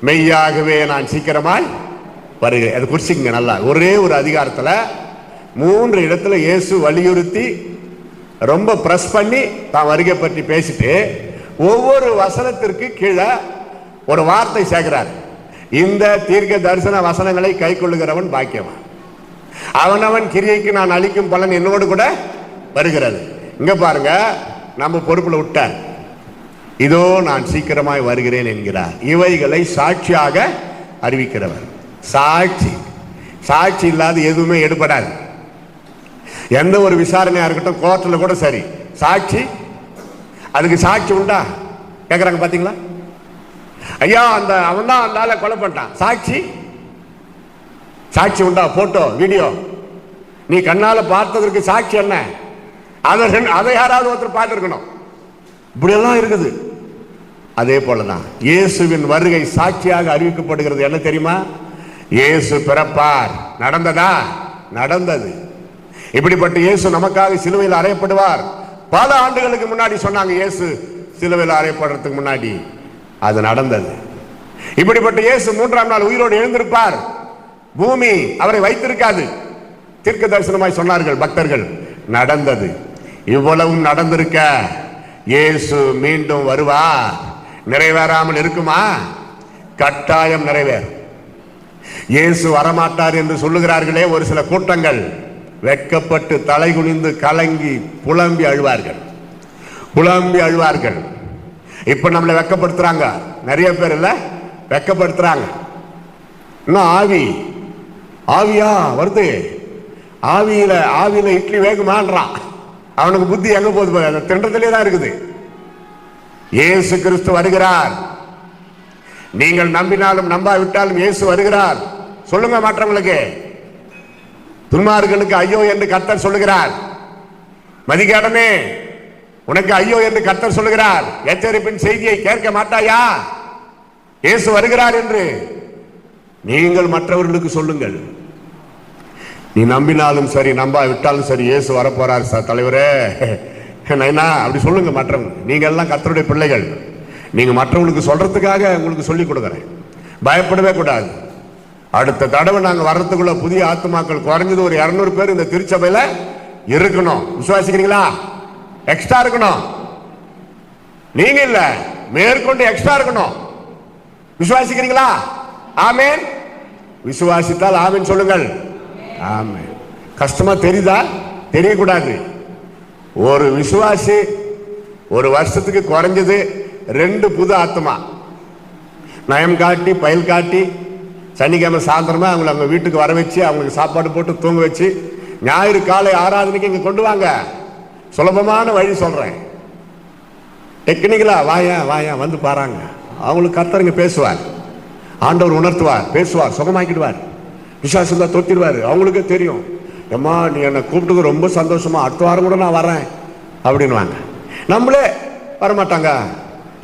[SPEAKER 1] மெய்யாகவே நான் சீக்கிரமாய் வருகிறேன். அது குறிச்சிங்க நல்லா. ஒரே ஒரு அதிகாரத்துல 3 இடத்துல இயேசு வலியுறுத்தி ரொம்ப பிரஸ் பண்ணி தான் வருகை பற்றி பேசிட்டு ஒவ்வொரு வசனத்திற்கு கீழே ஒரு வார்த்தை சேர்க்கிறார். இந்த தீர்க்க தரிசன வசனங்களை கை கொள்ளுகிறவன் பாக்கியவான், அவனவன் கிரியைக்கு நான் அளிக்கும் பலன் என்னோடு கூட வருகிறது. இங்க பாருங்க, நம்ம பொறுப்புல விட்டார். இதோ நான் சீக்கிரமாய் வருகிறேன் என்கிறார். இவைகளை சாட்சியாக அறிவிக்கிறவர். சாட்சி, சாட்சி இல்லாத எதுவுமே எடுபடாது. எந்த ஒரு விசாரணையா இருக்கட்டும், கோர்ட்டில் கூட சரி, சாட்சி, அதுக்கு சாட்சி உண்டா கேட்குறாங்க. பார்த்தீங்களா? ஐயா அவன் தான் அந்த ஆளை கொலை பண்ணிட்டான். சாட்சி உண்டா? போட்டோ வீடியோ நீ கண்ணால பார்த்ததற்கு சாட்சி என்ன? அதை யாராவது ஒருத்தர் பார்த்திருக்கணும். இப்படியெல்லாம் இருக்குது. அதே போலதான் இயேசுவின் வருகை சாட்சியாக அறிவிக்கப்படுகிறது. என்ன தெரியுமா? இயேசு பிறப்பார். நடந்ததா? நடந்தது. இப்படிப்பட்ட இயேசு நமக்காக சிலுவையில் அறையப்படுவார். பல ஆண்டுகளுக்கு முன்னாடி சொன்னாங்க. இயேசு சிலுவையில் அறையப்படுறதுக்கு முன்னாடி அது நடந்தது. இப்படிப்பட்ட இயேசு 3ஆம் நாள் உயிரோடு எழுந்திருப்பார். பூமி அவரை வைத்திருக்காது. தீர்க்க தரிசனமாய் சொன்னார்கள் பக்தர்கள். நடந்தது. இவ்வளவும் நடந்திருக்க இயேசு மீண்டும் வருவார். நிறைவேறாமல் இருக்குமா? கட்டாயம் நிறைவேறும். இயேசு வரமாட்டார் என்று சொல்லுகிறார்களே ஒரு சில கூட்டங்கள், வெட்கப்பட்டு தலை குனிந்து கலங்கி புலம்பி அழுவார்கள். இப்ப நம்மளை வெட்கப்படுத்துறாங்க. நிறைய பேர் இல்ல வெட்கப்படுத்துறாங்க. இன்னும் ஆவியா வருது. ஆவியில இட்லி வேகுமான்றான். அவனுக்கு புத்தி எங்க போகுது? அந்த திண்டத்திலே தான் இருக்குது. இயேசு கிறிஸ்து வருகிறார். நீங்கள் நம்பினாலும் நம்பாவிட்டாலும் இயேசு வருகிறார். சொல்லுங்க மற்றவங்களுக்கு. துன்மார்களுக்கு ஐயோ என்று கர்த்தர் சொல்லுகிறார். மதிகேடனே உனக்கு ஐயோ என்று கர்த்தர் சொல்லுகிறார். எச்சரிப்பின் செய்தியை கேட்க மாட்டாயா? இயேசு வருகிறார் என்று நீங்கள் மற்றவர்களுக்கு சொல்லுங்கள். நீ நம்பினாலும் சரி நம்பாவிட்டாலும் சரி இயேசு வரப்போறார் தலைவரே அப்படி சொல்லுங்க மற்றவங்க. நீங்க எல்லாம் கர்த்தருடைய பிள்ளைகள். நீங்க மற்றவங்களுக்கு சொல்றதுக்காக உங்களுக்கு சொல்லிக் கொடுக்குறேன். பயப்படவே கூடாது. அடுத்த தடவை நாங்க வர்றதுக்குள்ள புதிய ஆத்துமாக்கள் குறைஞ்சது ஒரு 200 பேர் இந்த திருச்சபையில இருக்கணும். விசுவாசிக்கிறீங்களா? எக்ஸ்ட்ரா இருக்கணும். நீங்க இல்ல, மேற்கொண்டு எக்ஸ்ட்ரா இருக்கணும். விசுவாசிக்கிறீங்களா? ஆமென். விசுவாசித்தால் ஆமென் சொல்லுங்கள். ஆமென். கஷ்டமா தெரியுதா? தெரியக்கூடாது. ஒரு விசுவாசி ஒரு வருஷத்துக்கு குறைஞ்சது 2 புது ஆத்மா நயம் காட்டி பயல் காட்டி சனிக்கிழமை சாயந்தரமா அவங்களை அவங்க வீட்டுக்கு வர வச்சு அவங்களுக்கு சாப்பாடு போட்டு தூங்க வச்சு ஞாயிறு காலை ஆராதனைக்கு இங்க கொண்டு வாங்க. சுலபமான வழி சொல்றேன். டெக்னிக்கலா வாயா வந்து பாருங்க. அவங்களுக்கு கர்த்தருங்க பேசுவார். ஆண்டவர் உணர்த்துவார், பேசுவார், சுகமாக்கிடுவார், விசுவாசம் தான் தொத்திடுவார். அவங்களுக்கே தெரியும். அம்மா நீ என்னை கூப்பிட்டு ரொம்ப சந்தோஷமா, அடுத்த வாரம் கூட நான் வரேன் அப்படின்வாங்க. நம்மளே வரமாட்டாங்க.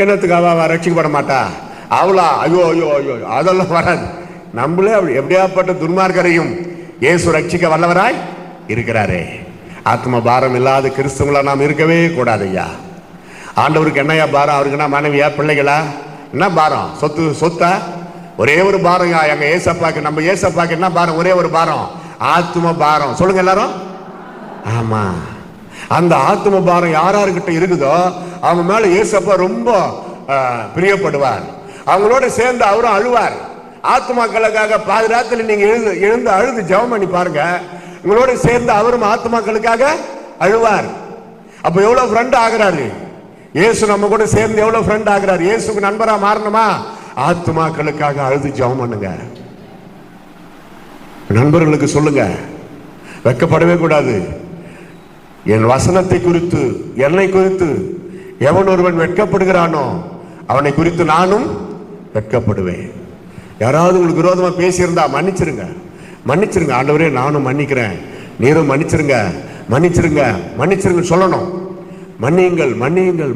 [SPEAKER 1] என்னத்துக்காக ரட்சிக்கப்பட மாட்டா அவளா? ஐயோ ஐயோ ஐயோ அதெல்லாம் வராது. நம்மளே அப்படி எப்படியாப்பட்ட துன்மார்க்கரையும் இயேசு ரட்சிக்க வல்லவராய் இருக்கிறாரே. ஆத்ம பாரம் இல்லாத கிறிஸ்துவங்களா நாம் இருக்கவே கூடாது. ஐயா ஆண்டவருக்கு என்னையா பாரம்? அவருக்கு என்ன மனைவியா, பிள்ளைகளா? என்ன பாரம்? சொத்தா? ஒரே ஒரு பாரம் எங்க ஏசப்பாக்கு. நம்ம ஏசப்பாக்கு என்ன பாரம்? ஒரே ஒரு பாரம், ஆத்ம பாரம். சொல்லுங்க எல்லாரும். ஆமா, அந்த ஆத்ம பாரம் யாராருக்கிட்ட இருக்குதோ அவங்க மேல ஏசப்பா ரொம்ப பிரியப்படுவார். அவங்களோட சேர்ந்து அவரும் அழுவார். ஆத்மாக்களுக்காக பாதுகாத்துல நீங்க எழுந்து அழுது ஜெபம் பண்ணி பாருங்க. உங்களோட சேர்ந்து அவரும் ஆத்மாக்களுக்காக அழுவார். அப்ப எவ்வளவு ஃப்ரெண்ட் ஆகிறாரு இயேசு. நம்ம கூட சேர்ந்து எவ்வளவு ஃப்ரெண்ட் ஆகிறார். இயேசுக்கு நண்பரா மாறணுமா? ஆத்மாக்களுக்காக அழுது ஜெபம் பண்ணுங்க. நண்பர்களுக்கு சொல்லுங்க, வெட்கப்படவே கூடாது. என் வசனத்தை குறித்து, என்னை குறித்து எவன் ஒருவன் வெட்கப்படுகிறானோ அவனை குறித்து நானும் வெட்கப்படுவேன். யாராவது உங்களுக்கு விரோதமா பேசியிருந்தா மன்னிச்சிருங்க. ஆண்டவரே நானும் மன்னிக்கிறேன், நீரும் மன்னிச்சிருங்க சொல்லணும். மன்னியுங்கள்.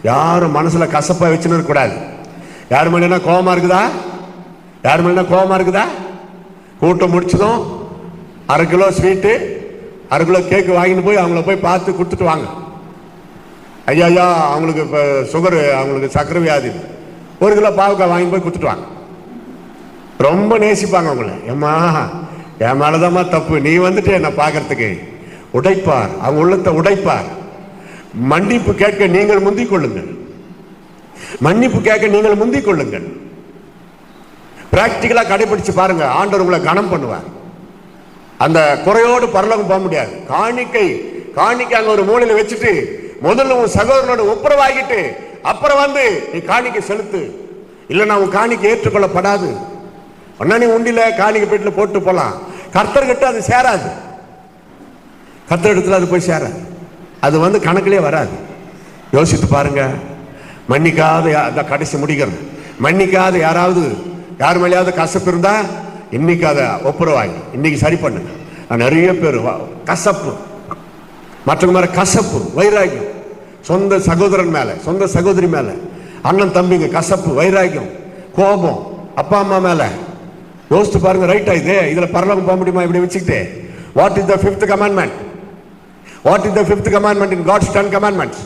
[SPEAKER 1] யாரும் மனசுல கசப்பா வச்சுன்னு இருக்க கூடாது. யார் மேல கோபமா இருக்குதா? கூட்டம் முடிச்சதும் 1/2 கிலோ ஸ்வீட்டு 1/2 கிலோ கேக்கு வாங்கிட்டு போய் அவங்கள போய் பார்த்து கொடுத்துட்டு வாங்க. ஐயா அவங்களுக்கு இப்போ சுகரு, அவங்களுக்கு சக்கரை வியாதி, 1 கிலோ பாவக்காய் வாங்கி போய் கொடுத்துட்டு வாங்க. ரொம்ப நேசிப்பாங்க அவங்கள. ஏம்மா என் மேலதாம்மா தப்பு, நீ வந்துட்டு என்ன பார்க்கறதுக்கு உடைப்பார். அவங்க உள்ளத்தை உடைப்பார். மன்னிப்பு கேட்க நீங்கள் முந்திக் கொள்ளுங்கள். பிராக்டிகலா கடைபிடிச்சு பாருங்க. ஆண்டவர் உங்களை கனம் பண்ணுவார். அந்த குறையோடு பரலோகம் போக முடியாது. காணிக்கை அங்க ஒரு மூலையில வச்சுட்டு முதல்ல உன் சகோதரனோட ஒப்புரவாகிட்டு அப்புறம் வந்து நீ காணிக்கை செலுத்து. இல்லைன்னா உன் காணிக்கை ஏற்றுக்கொள்ளப்படாது. நீ உண்டில காணிக்கை பெட்டில போட்டு போலாம். கர்த்தர்கிட்ட அது சேராது. கர்த்தர் இடத்துல அது போய் சேராது. அது வந்து கணக்கிலே வராது. யோசித்து பாருங்க. மன்னிக்காத கடைசி முடிக்கிறது. மன்னிக்காத யார் மேலேயாவது கசப்பு இருந்தா இன்னைக்கு அதை ஒப்புரவாங்க, இன்னைக்கு சரி பண்ணுங்க. நிறைய பேர் கசப்பு, மற்றவங்க மேல கசப்பு, வைராக்கியம், சொந்த சகோதரன் மேல, சொந்த சகோதரி மேல, அண்ணன் தம்பிங்க கசப்பு, வைராக்கியம், கோபம், அப்பா அம்மா மேல. யோசித்து பாருங்க, ரைட்டா இது? இதுல பரலோகம் போக முடியுமா இப்படி வச்சுக்கிட்டு? What is the fifth commandment? What is the fifth commandment in God's 10 commandments?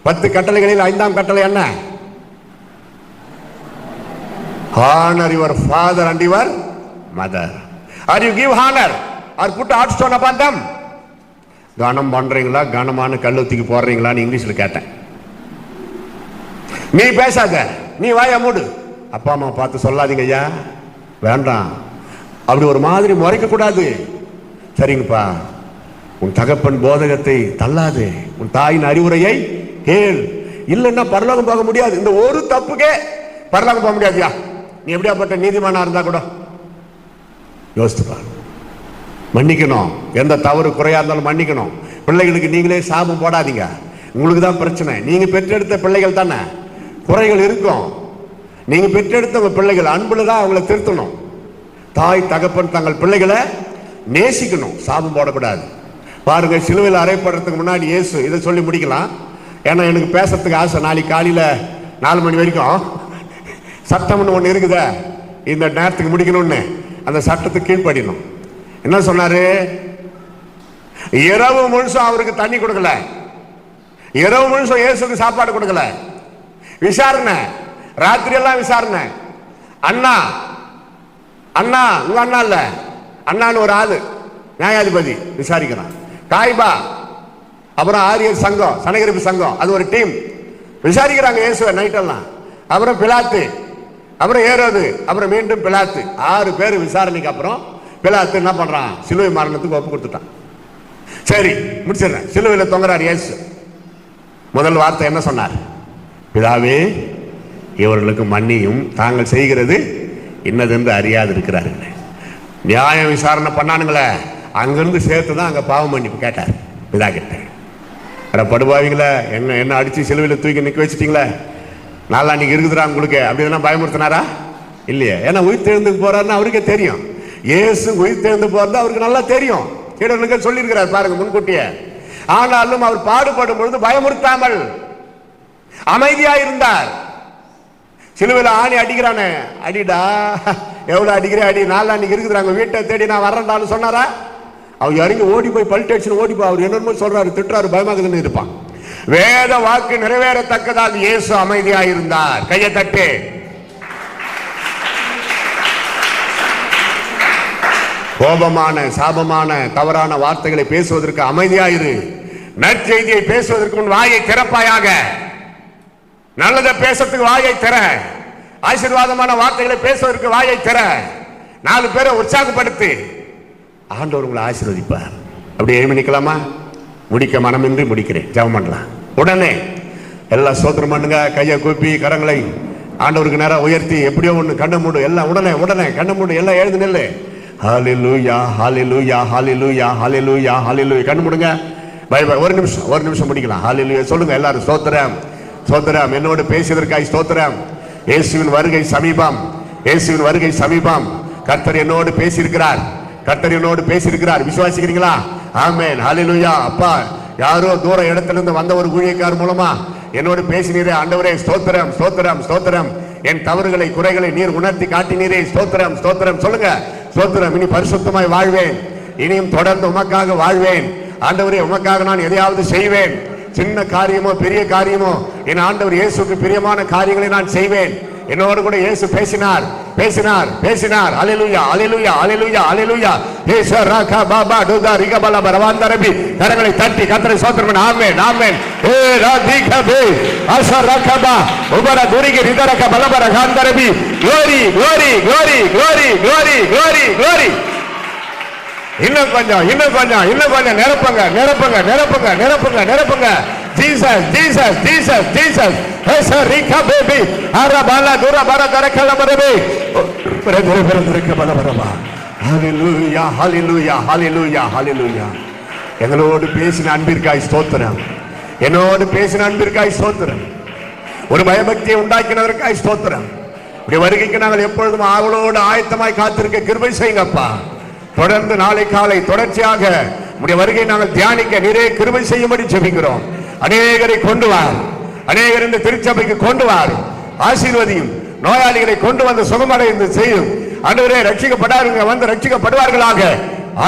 [SPEAKER 1] 10 கட்டளைகளில் 5ஆம் கட்டளை என்ன? Honor your father and your mother. Or you give honor or put a hot stone upon them. கனம் பண்றீங்களா, கனமான கல்லுத்திக்கு போடுறீங்களான்னு இங்கிலீஷ்ல கேட்டேன். நீ பேசாத, நீ வாய மூடு. அப்பா அம்மா பார்த்து சொல்லாதீங்க ஐயா, வேண்டாம், அப்படி ஒரு மாதிரி முறைக்க கூடாது. சரிங்கப்பா, உன் தகப்பன் போதகத்தை தள்ளாது, உன் தாயின் அறிவுரையை கேள். இல்லைன்னா பரலோகம் போக முடியாது. இந்த ஒரு தப்புக்கே பரலோகம் போக முடியாதுயா. நீ எப்படியாப்பட்ட நீதிமானா இருந்தா கூட யோசித்துப்பா. மன்னிக்கணும், எந்த தவறு குறையா இருந்தாலும் மன்னிக்கணும். பிள்ளைகளுக்கு நீங்களே சாபம் போடாதீங்க, உங்களுக்கு தான் பிரச்சனை. நீங்க பெற்றெடுத்த பிள்ளைகள் தானே, குறைகள் இருக்கும். நீங்க பெற்றெடுத்த உங்க பிள்ளைகள் அன்புல தான் அவங்கள திருத்தணும். தாய் தகப்பன் தங்கள் பிள்ளைகளை நேசிக்கணும், சாபம் போடக்கூடாது. பாருங்க, சிலுவையில் அறையப்படுறதுக்கு முன்னாடி இயேசு இதை சொல்லி முடிக்கலாம். ஏன்னா எனக்கு பேசுறதுக்கு ஆசை. நாளைக்கு காலையில 4 மணி வரைக்கும் சட்டம்னு ஒன்று இருக்குத, இந்த நேரத்துக்கு முடிக்கணும்னு அந்த சட்டத்துக்கு கீழ்ப்படியணும். என்ன சொன்னாரு? இரவு முழுசும் அவருக்கு தண்ணி கொடுக்கல, இரவு முழுசும் இயேசுக்கு சாப்பாடு கொடுக்கல. விசாரணை, ராத்திரி எல்லாம் விசாரணை. அண்ணா அண்ணா உங்க அண்ணா இல்ல, அண்ணான்னு ஒரு ஆளு நியாயாதிபதி விசாரிக்கிறான். காய்பா, அப்புறம் ஆரியர் சங்கம், சனகரிப்பு சங்கம், அது ஒரு டீம் விசாரிக்கிறாங்க இயேசுவை நைட்டெல்லாம். அப்புறம் பிலாத்து, அப்புறம் ஏரோது, அப்புறம் மீண்டும் பிலாத்து. 6 பேர் விசாரணைக்கு அப்புறம் பிலாத்து என்ன பண்றான்? சிலுவை மரணத்துக்கு ஒப்பு கொடுத்துட்டான். சரி, முடிச்சிடுறேன். சிலுவையில் தொங்குறார் இயேசு. முதல் வார்த்தை என்ன சொன்னார்? பிதாவே, இவர்களுக்கு மன்னியும், தாங்கள் செய்கிறது இன்னதென்று அறியாது இருக்கிறார்கள். நியாயம் விசாரணை பண்ணானுங்களே, அங்கிருந்து சேர்த்து தான் அங்கே பாவ மன்னிப்பு கேட்டார் பிதா கிட்ட. படுபாவீங்களே, என்ன அடிச்சு சிலுவையில் தூக்கி நிற்க வச்சுட்டீங்களே, நாளான்னைக்கு இருக்குதுரா உங்களுக்கு அப்படின்னா பயமுறுத்தினாரா? இல்லையே. ஏன்னா உயிர் தெழுந்து போறாருன்னு அவருக்கே தெரியும். இயேசு உயிர் தெழுந்து போறது அவருக்கு நல்லா தெரியும். சீடர்களுக்கு சொல்லியிருக்கிறார் பாருங்க முன்கூட்டியே. ஆனாலும் அவர் பாடுபடும் பொழுது பயமுறுத்தாமல் அமைதியா இருந்தார். சிலுவையில் ஆணி அடிக்கிறானே, அடிடா, எவ்வளவு அடிக்கிறேன் அடி, நாளான்னைக்கு இருக்குதுறாங்க, வீட்டை தேடி நான் வர்றேன்டான்னு சொன்னாரா? அவர் இறங்கி ஓடி போய் பல்டேஷன் ஓடி போய் அவர் என்னமோ சொல்றாரு, திட்டுறாரு, பயமாகுதுன்னு இருப்பான். வேத வாக்கு நிறைவேறத்தக்கதாக இயேசு அமைதியாக இருந்தார். கையை தட்டு. கோபமான, சாபமான, தவறான வார்த்தைகளை பேசுவதற்கு அமைதியாயிரு. நற்செய்தியை பேசுவதற்கு உன் வாயை திறப்பாயாக. நல்லதை பேசுறதுக்கு வாயை திற. ஆசீர்வாதமான வார்த்தைகளை பேசுவதற்கு வாயை திற. 4 பேரை உற்சாகப்படுத்து. ஆண்டவர் உங்களை ஆசீர்வதிப்பார். அப்படி எழுமி நிக்கலாமா? முடிக்க மனமின்றி முடிக்கிறேன். ஜெபம் பண்ணலாம். உடனே எல்லாம் ஸ்தோத்திரம் பண்ணுங்க. கையை கூப்பி கரங்களை ஆண்டவருக்கு நேரம் உயர்த்தி எப்படியோ ஒன்று கண்ணை மூடு. எல்லாம் உடனே கண்ணை மூடு. எல்லாம் எழுந்து நில்லு. ஹல்லேலூயா, ஹல்லேலூயா, ஹல்லேலூயா, ஹல்லேலூயா, ஹல்லேலூயா. கண்ணு மூடுங்க. ஒரு நிமிஷம் முடிக்கலாம். ஹல்லேலூயா சொல்லுங்க எல்லாரும். ஸ்தோத்திரம், ஸ்தோத்திரம். என்னோடு பேசியதற்காய் ஸ்தோத்திரம். இயேசுவின் வருகை சமீபம், இயேசுவின் வருகை சமீபம். கர்த்தர் என்னோடு பேசியிருக்கிறார், கர்த்தர் என்னோடு பேசியிருக்கிறார். விசுவாசிக்கிறீங்களா? ஆமென், ஹல்லேலூயா. அப்பா, யாரோ தூர இடத்துல இருந்து வந்த ஒரு ஊழியக்காரர் மூலமா என்னோடு பேசினீரே ஆண்டவரே, ஸ்தோத்திரம், ஸ்தோத்திரம், ஸ்தோத்திரம். என் தவறுகளை, குறைகளை நீர் உணர்த்தி காட்டினீரே, ஸ்தோத்திரம், ஸ்தோத்திரம். சொல்லுங்க, ஸ்தோத்திரம். இனி பரிசுத்தமாய் வாழ்வேன், இனியும் தொடர்ந்து உமக்காக வாழ்வேன். ஆண்டவரே, உமக்காக நான் எதையாவது செய்வேன். சின்ன காரியமோ பெரிய காரியமோ என் ஆண்டவர் இயேசுக்கு பிரியமான காரியங்களை நான் செய்வேன். என்னோடு கூட இயேசு பேசினார், பேசினார், பேசினார். அல்லேலூயா, அல்லேலூயா, அல்லேலூயா, அல்லேலூயா. இயேசு ராகா பாபா டுதா ரிகபல பரவாந்தரபி. கரங்களை தட்டி கர்த்தரை ஸ்தோத்திரம் பண்ணு. ஆமென், ஆமென். ஏ ராதிகபே அச ரகபா உபர குரிகி ரிதரக பலபர காந்தரபி. glory, glory, glory, glory, glory, glory, glory. இன்னும் கொஞ்சம், இன்னும் கொஞ்சம், இன்னும் கொஞ்சம். நிரப்புங்க, நிரப்புங்க, நிரப்புங்க, நிரப்புங்க, நிரப்புங்க. Jesus, Jesus, Jesus, Jesus. ஏசா ரிகா பேபி அரபாலா துரா பர தரக்கல பரபே பிரதர பிரதரக்க பலபரபா. ஹல்லேலூயா, ஹல்லேலூயா, ஹல்லேலூயா, ஹல்லேலூயா. எங்களோடு பேசின அன்பிற்காய் ஸ்தோத்திரம், என்னோடு பேசின அன்பிற்காய் ஸ்தோத்திரம். ஒரு பயபக்தியை உண்டாக்கினதற்காய் ஸ்தோத்திரம். உடைய வருகைக்கு நாங்கள் எப்பொழுதும் ஆவலோடு ஆயத்தமாய் காத்திருக்க கிருபை செய்யுங்கப்பா. தொடர்ந்து நாளை காலை தொடர்ச்சியாக உடைய வருகை நாங்கள் தியானிக்க நிறைய கிருபை செய்யும்படி ஜெபிக்கிறோம். அநேகரை கொண்டு வார், அநேகர் இந்த திருச்சபைக்கு கொண்டு வார், ஆசீர்வதியும். நோயாளிகளை கொண்டு வந்து சுகமடைந்து செய்யும். ஆண்டவரே, ரட்சிக்கப்படாதவங்க வந்து ரட்சிக்கப்படுவார்களாக,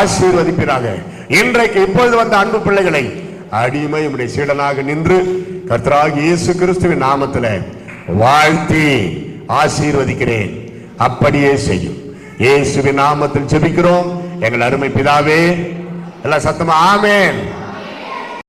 [SPEAKER 1] ஆசீர்வதிப்பீராக. இன்றைக்கு இப்பொழுது வந்த அன்பு பிள்ளைகளை அடிமை உடைய சீடனாக நின்று கர்த்தராகிய இயேசு கிறிஸ்துவின் நாமத்தில் வாழ்த்தி ஆசீர்வதிக்கிறேன். அப்படியே செய்யும். இயேசுவின் நாமத்தில் ஜெபிக்கிறோம் எங்கள் அருமை பிதாவே. எல்லாம் சத்தமா ஆமென்.